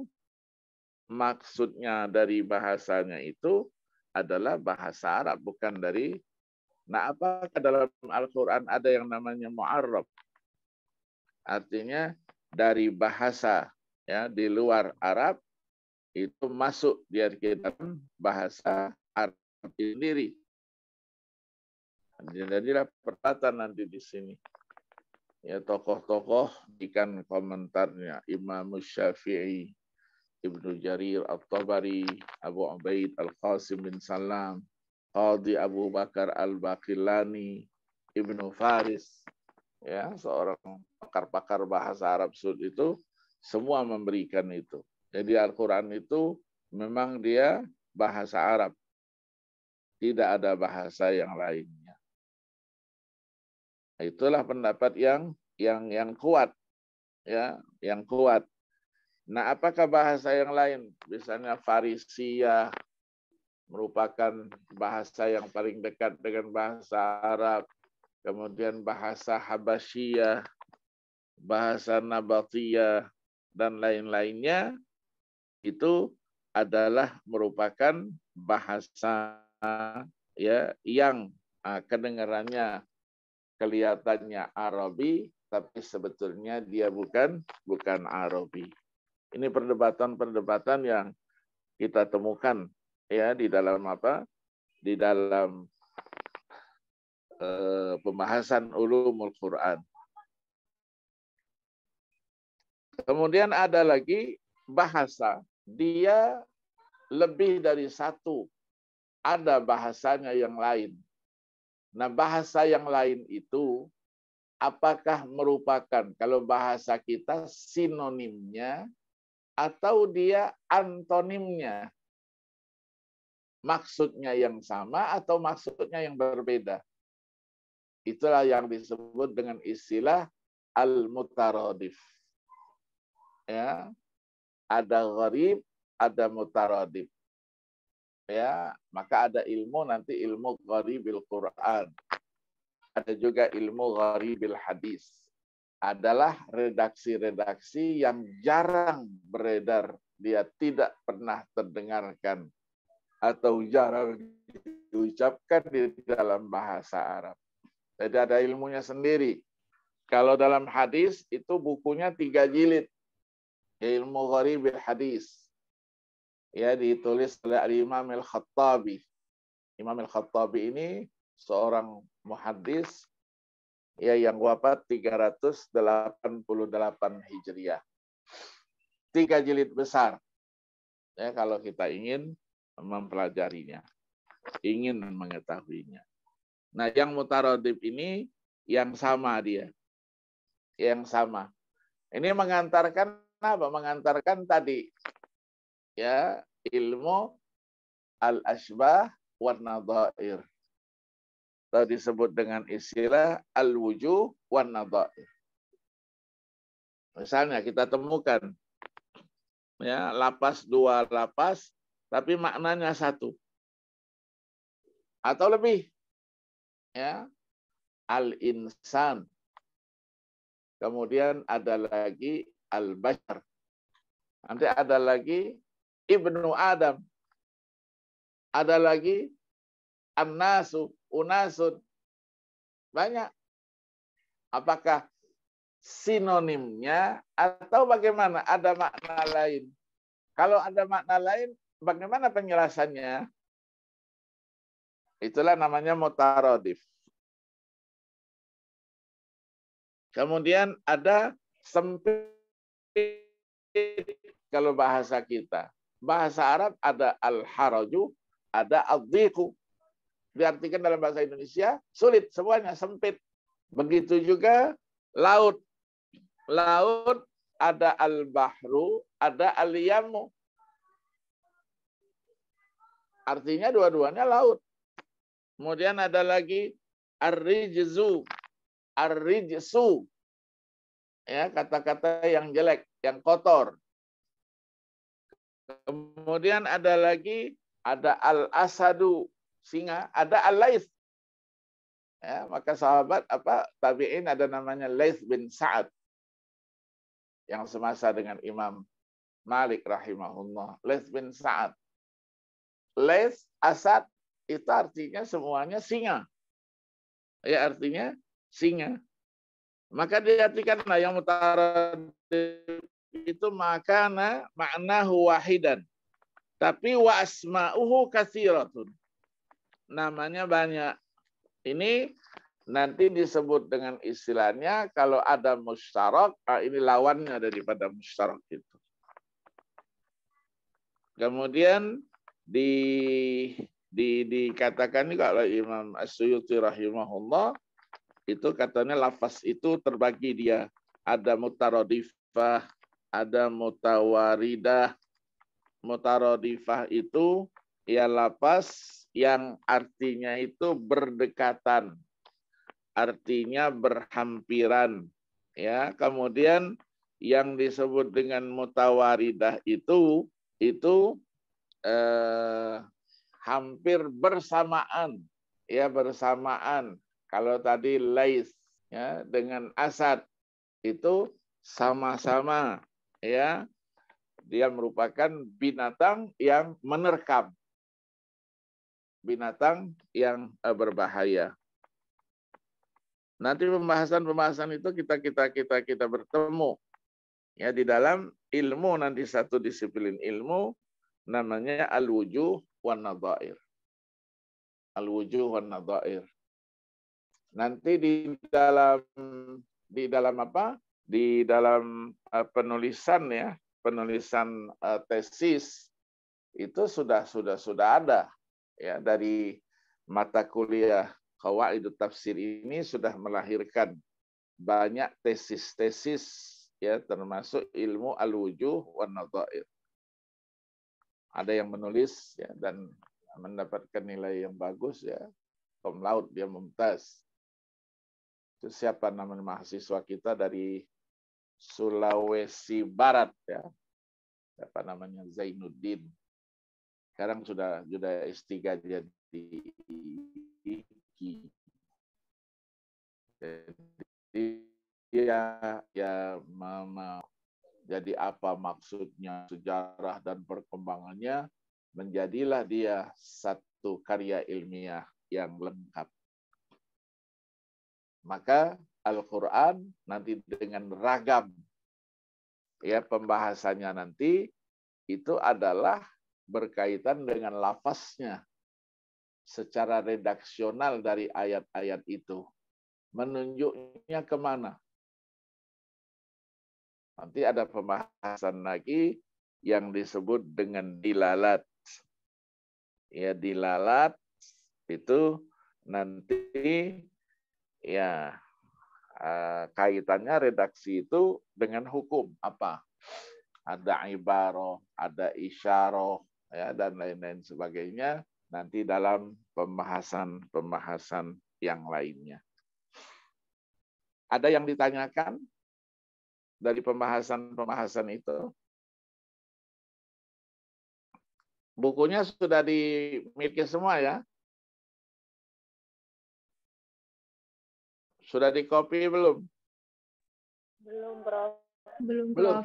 maksudnya dari bahasanya itu adalah bahasa Arab, bukan dari. Nah, apakah dalam Al-Quran ada yang namanya mu'arrab? Artinya dari bahasa ya di luar Arab itu masuk di dalam bahasa Arab sendiri. Jadilah perdebatan nanti di sini. Ya, tokoh-tokoh ikan komentarnya Imam Syafi'i, Ibnu Jarir At-Tabari, Abu Ubaid Al-Qasim bin Salam, Qadhi Abu Bakar Al-Baqillani, Ibnu Faris, ya, seorang pakar-pakar bahasa Arab Sud itu semua memberikan itu. Jadi Al-Quran itu memang dia bahasa Arab, tidak ada bahasa yang lainnya. Itulah pendapat yang kuat, ya, yang kuat. Nah, apakah bahasa yang lain? Misalnya Farisia merupakan bahasa yang paling dekat dengan bahasa Arab. Kemudian bahasa Habasyiyah, bahasa Nabatiyah, dan lain-lainnya itu adalah merupakan bahasa ya yang kedengarannya kelihatannya Arabi, tapi sebetulnya dia bukan Arabi. Ini perdebatan-perdebatan yang kita temukan ya di dalam apa? Di dalam pembahasan ulumul Quran. Kemudian ada lagi bahasa. Dia lebih dari satu. Ada bahasanya yang lain. Nah, bahasa yang lain itu apakah merupakan kalau bahasa kita sinonimnya atau dia antonimnya? Maksudnya yang sama atau maksudnya yang berbeda? Itulah yang disebut dengan istilah al-mutaradif. Ya, ada gharib, ada mutaradif. Ya, maka ada ilmu nanti ilmu gharibil Quran. Ada juga ilmu gharibil hadis. Adalah redaksi-redaksi yang jarang beredar, dia tidak pernah terdengarkan atau jarang diucapkan di dalam bahasa Arab. Jadi ada ilmunya sendiri. Kalau dalam hadis itu bukunya 3 jilid. Ilmu gharibil hadis. Ya, ditulis oleh Imam Al-Khattabi. Imam Al-Khattabi ini seorang muhaddis ya yang wafat 388 Hijriah. 3 jilid besar. Ya, kalau kita ingin mempelajarinya, ingin mengetahuinya. Nah, yang mutaradif ini yang sama dia. Yang sama. Ini mengantarkan apa? Mengantarkan tadi ya ilmu al-asbah wan nadhair. Atau disebut dengan istilah al-wujuh wan nadhair. Misalnya kita temukan ya lapas 2 lapas tapi maknanya 1 atau lebih. Ya. Al-insan. Kemudian ada lagi al-bashar. Nanti ada lagi Ibnu Adam. Ada lagi an-nasu. unasun. Banyak. Apakah sinonimnya atau bagaimana? Ada makna lain. Kalau ada makna lain, bagaimana penjelasannya? Itulah namanya mutaradif. Kemudian ada sempit kalau bahasa kita. Bahasa Arab ada al-haraju, ada ad-dhiqu. Diartikan dalam bahasa Indonesia sulit, semuanya sempit. Begitu juga laut. Laut ada al-bahru, ada al-yamu. Artinya dua-duanya laut. Kemudian ada lagi ar-rijzu, ar-rijsu. Ya, kata-kata yang jelek, yang kotor. Kemudian ada lagi ada al-asadu, singa, ada al-laits. Ya, maka sahabat tabi'in ada namanya Laits bin Sa'ad yang semasa dengan Imam Malik rahimahullah. Laits bin Sa'ad. Laits, asad itu artinya semuanya singa. Ya, artinya singa. Maka diartikan yang mutaradif itu makana ma'nahu wahidan. Tapi wa asma'uhu katsiratun. Namanya banyak. Ini nanti disebut dengan istilahnya kalau ada musyarak, ini lawannya daripada musyarak itu. Kemudian dikatakan juga oleh Imam As-Suyuti rahimahullah, itu katanya lafaz itu terbagi dia. Ada mutaradifah, ada mutawaridah. Mutaradifah itu ya lafaz yang artinya itu berdekatan. Artinya berhampiran. Ya, kemudian yang disebut dengan mutawaridah itu hampir bersamaan. Ya, bersamaan. Kalau tadi Laits ya dengan Asad itu sama-sama ya, dia merupakan binatang yang menerkam, binatang yang berbahaya. Nanti pembahasan itu kita bertemu ya di dalam ilmu, nanti satu disiplin ilmu namanya al-wujuh wan nadhair. Al-wujuh wan nadhair. Nanti di dalam apa? Di dalam penulisan ya, penulisan tesis itu sudah ada ya, dari mata kuliah Qawaidut Tafsir ini sudah melahirkan banyak tesis-tesis ya, termasuk ilmu al-wujuh wan nadhair. Ada yang menulis ya dan mendapatkan nilai yang bagus ya, cum laude, dia mumtaz. Itu siapa namanya mahasiswa kita dari Sulawesi Barat ya. Siapa namanya? Zainuddin. Sekarang sudah S3 jadi dia jadi apa maksudnya sejarah dan perkembangannya, menjadilah dia satu karya ilmiah yang lengkap. Maka Al-Quran nanti dengan ragam ya pembahasannya nanti itu adalah berkaitan dengan lafaznya secara redaksional dari ayat-ayat itu. Menunjuknya kemana? Nanti ada pembahasan lagi yang disebut dengan dilalat. Ya, dilalat itu nanti ya kaitannya redaksi itu dengan hukum apa? Ada ibarah, ada isyarah, ya, dan lain-lain sebagainya nanti dalam pembahasan yang lainnya. Ada yang ditanyakan dari pembahasan itu? Bukunya sudah dimiliki semua ya? Sudah dikopi belum? Belum, Prof. Belum.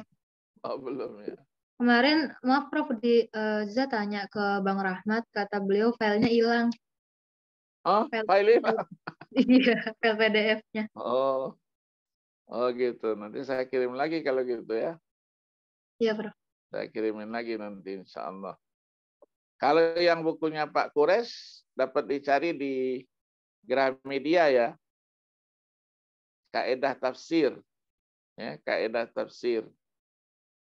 Oh, belum ya. Kemarin, maaf Prof, Ziza tanya ke Bang Rahmat, kata beliau filenya hilang. Oh, File. file hilang. Iya, file PDF-nya. Oh, oh gitu. Nanti saya kirim lagi kalau gitu ya. Iya, Bro. Saya kirimin lagi nanti insya Allah. Kalau yang bukunya Pak Kures dapat dicari di Gramedia ya. Kaedah tafsir. Ya, kaedah tafsir.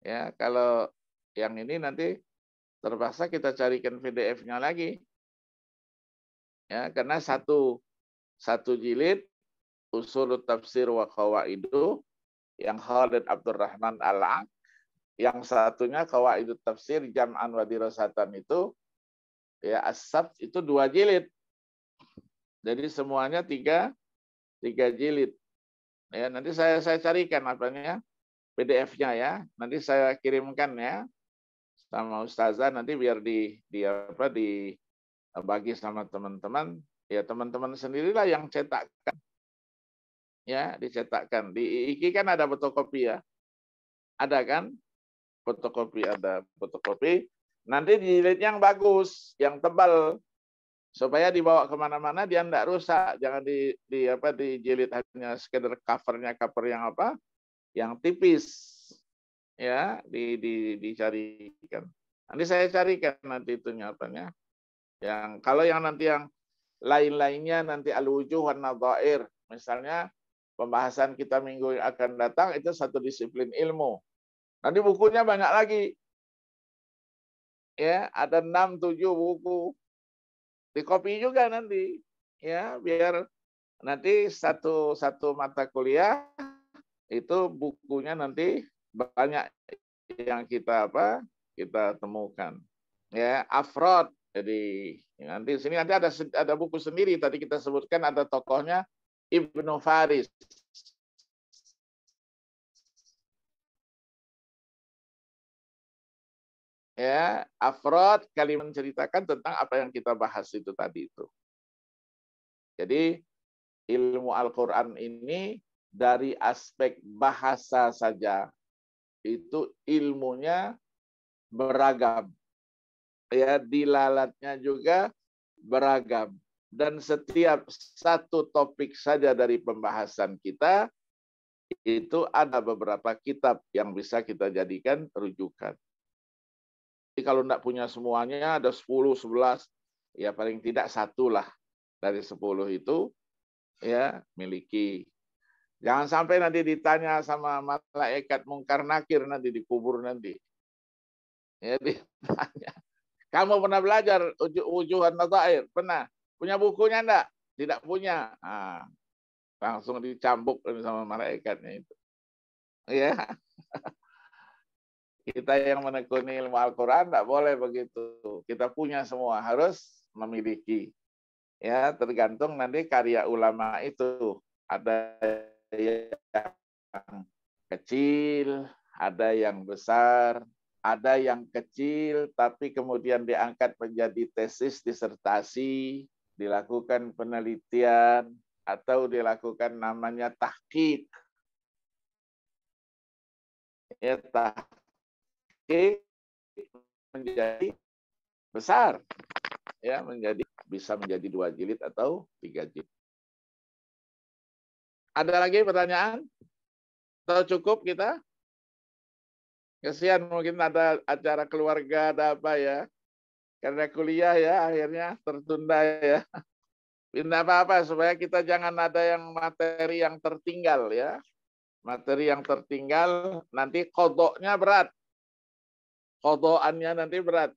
Ya, kalau yang ini nanti terpaksa kita carikan PDF-nya lagi. Ya, karena satu jilid Usul Tafsir wa Qawaidu yang Khalid Abdurrahman Al-Aq, yang satunya Qawaidut Tafsir Jam'an wa Dirasatan itu ya As-Sabt itu 2 jilid. Jadi semuanya 3 jilid. Ya, nanti saya carikan apanya PDF-nya ya. Nanti saya kirimkan ya sama Ustazah nanti biar dibagi sama teman-teman. Ya teman-teman sendirilah yang cetakkan. Ya, dicetakkan. Di IIKI kan ada fotokopi ya. Ada kan? Ada fotokopi. Nanti dijilid yang bagus, yang tebal. Supaya dibawa kemana-mana dia tidak rusak. Jangan dijilid hanya sekedar cover yang apa? Yang tipis. Ya, dicarikan. Nanti saya carikan nanti itunya apanya. Kalau yang nanti yang lain-lainnya nanti al-wujuh wan nadhair. Misalnya pembahasan kita minggu yang akan datang itu satu disiplin ilmu. Nanti bukunya banyak lagi. Ya, ada 6-7 buku. Dikopi juga nanti. Ya, biar nanti satu mata kuliah itu bukunya nanti banyak yang kita temukan. Ya, afrod. Jadi nanti sini ada buku sendiri tadi kita sebutkan ada tokohnya Ibnu Faris. Ya, afrod kali menceritakan tentang apa yang kita bahas itu tadi itu. Jadi ilmu Al-Qur'an ini dari aspek bahasa saja itu ilmunya beragam. Ya, dilalatnya juga beragam. Dan setiap satu topik saja dari pembahasan kita, itu ada beberapa kitab yang bisa kita jadikan rujukan. Jadi kalau tidak punya semuanya, ada 10, 11, ya paling tidak satu lah dari 10 itu, ya miliki. Jangan sampai nanti ditanya sama malaikat mungkar nakir nanti dikubur nanti. Ya ditanya. Kamu pernah belajar wujuhan nadhair? Pernah. Punya bukunya enggak? Tidak punya. Nah, langsung dicambuk sama malaikatnya itu. Ya. Kita yang menekuni ilmu Al-Qur'an enggak boleh begitu. Kita punya semua, harus memiliki. Ya, tergantung nanti karya ulama itu. Ada yang kecil, ada yang besar, ada yang kecil tapi kemudian diangkat menjadi tesis disertasi, dilakukan penelitian, atau dilakukan namanya tahqiq. Ya, tahqiq menjadi besar. Ya, bisa menjadi 2 jilid atau 3 jilid. Ada lagi pertanyaan? Atau cukup kita? Kasihan mungkin ada acara keluarga, ada apa ya. Karena kuliah ya akhirnya tertunda ya. Tidak apa-apa supaya kita jangan ada yang materi yang tertinggal ya. Materi yang tertinggal nanti kodoknya berat. Kodokannya nanti berat.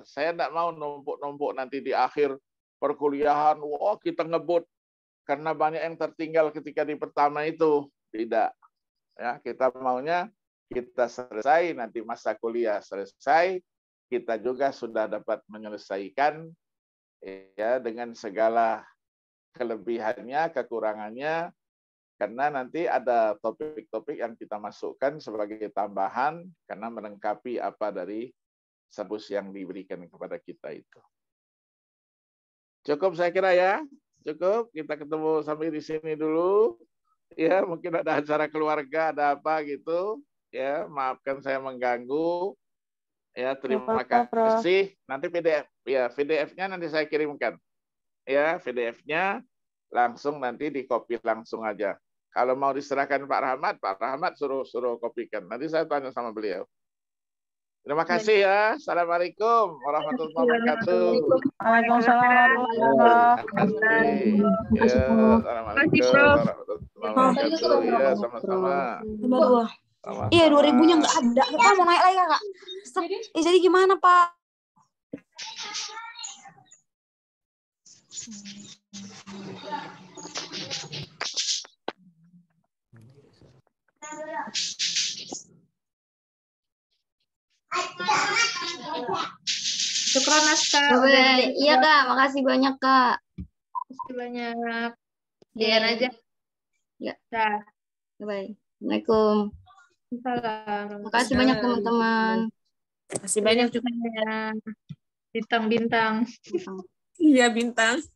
Saya tidak mau numpuk-numpuk nanti di akhir perkuliahan. Wah kita ngebut. Karena banyak yang tertinggal ketika di pertama itu. Tidak. Ya, kita maunya kita selesai, nanti masa kuliah selesai, kita juga sudah dapat menyelesaikan ya dengan segala kelebihannya, kekurangannya, karena nanti ada topik-topik yang kita masukkan sebagai tambahan karena melengkapi apa dari syllabus yang diberikan kepada kita itu. Cukup saya kira ya, cukup. Kita ketemu sampai di sini dulu. Ya, mungkin ada acara keluarga, ada apa gitu. Ya, maafkan saya mengganggu. Ya, terima kasih. Nanti PDF-nya nanti saya kirimkan. ya PDF-nya, langsung nanti di copy langsung aja. Kalau mau diserahkan Pak Rahmat suruh kopikan. Nanti saya tanya sama beliau. Terima kasih ya. Assalamualaikum warahmatullahi wabarakatuh. Waalaikumsalam warahmatullahi Terima kasih. Ya, Assalamualaikum warahmatullahi wabarakatuh. Ya, sama-sama. Iya, 2000-nya nggak ada. Kakak mau naik lagi, Kak? Jadi gimana, Pak? Syukron Kak. Iya, Kak. Makasih banyak, Kak. Makasih banyak. Dian aja. Ya. Dah. Bye. Assalamualaikum. Salam. Makasih banyak, teman-teman. Makasih banyak juga ya. Bintang-bintang. Iya, bintang.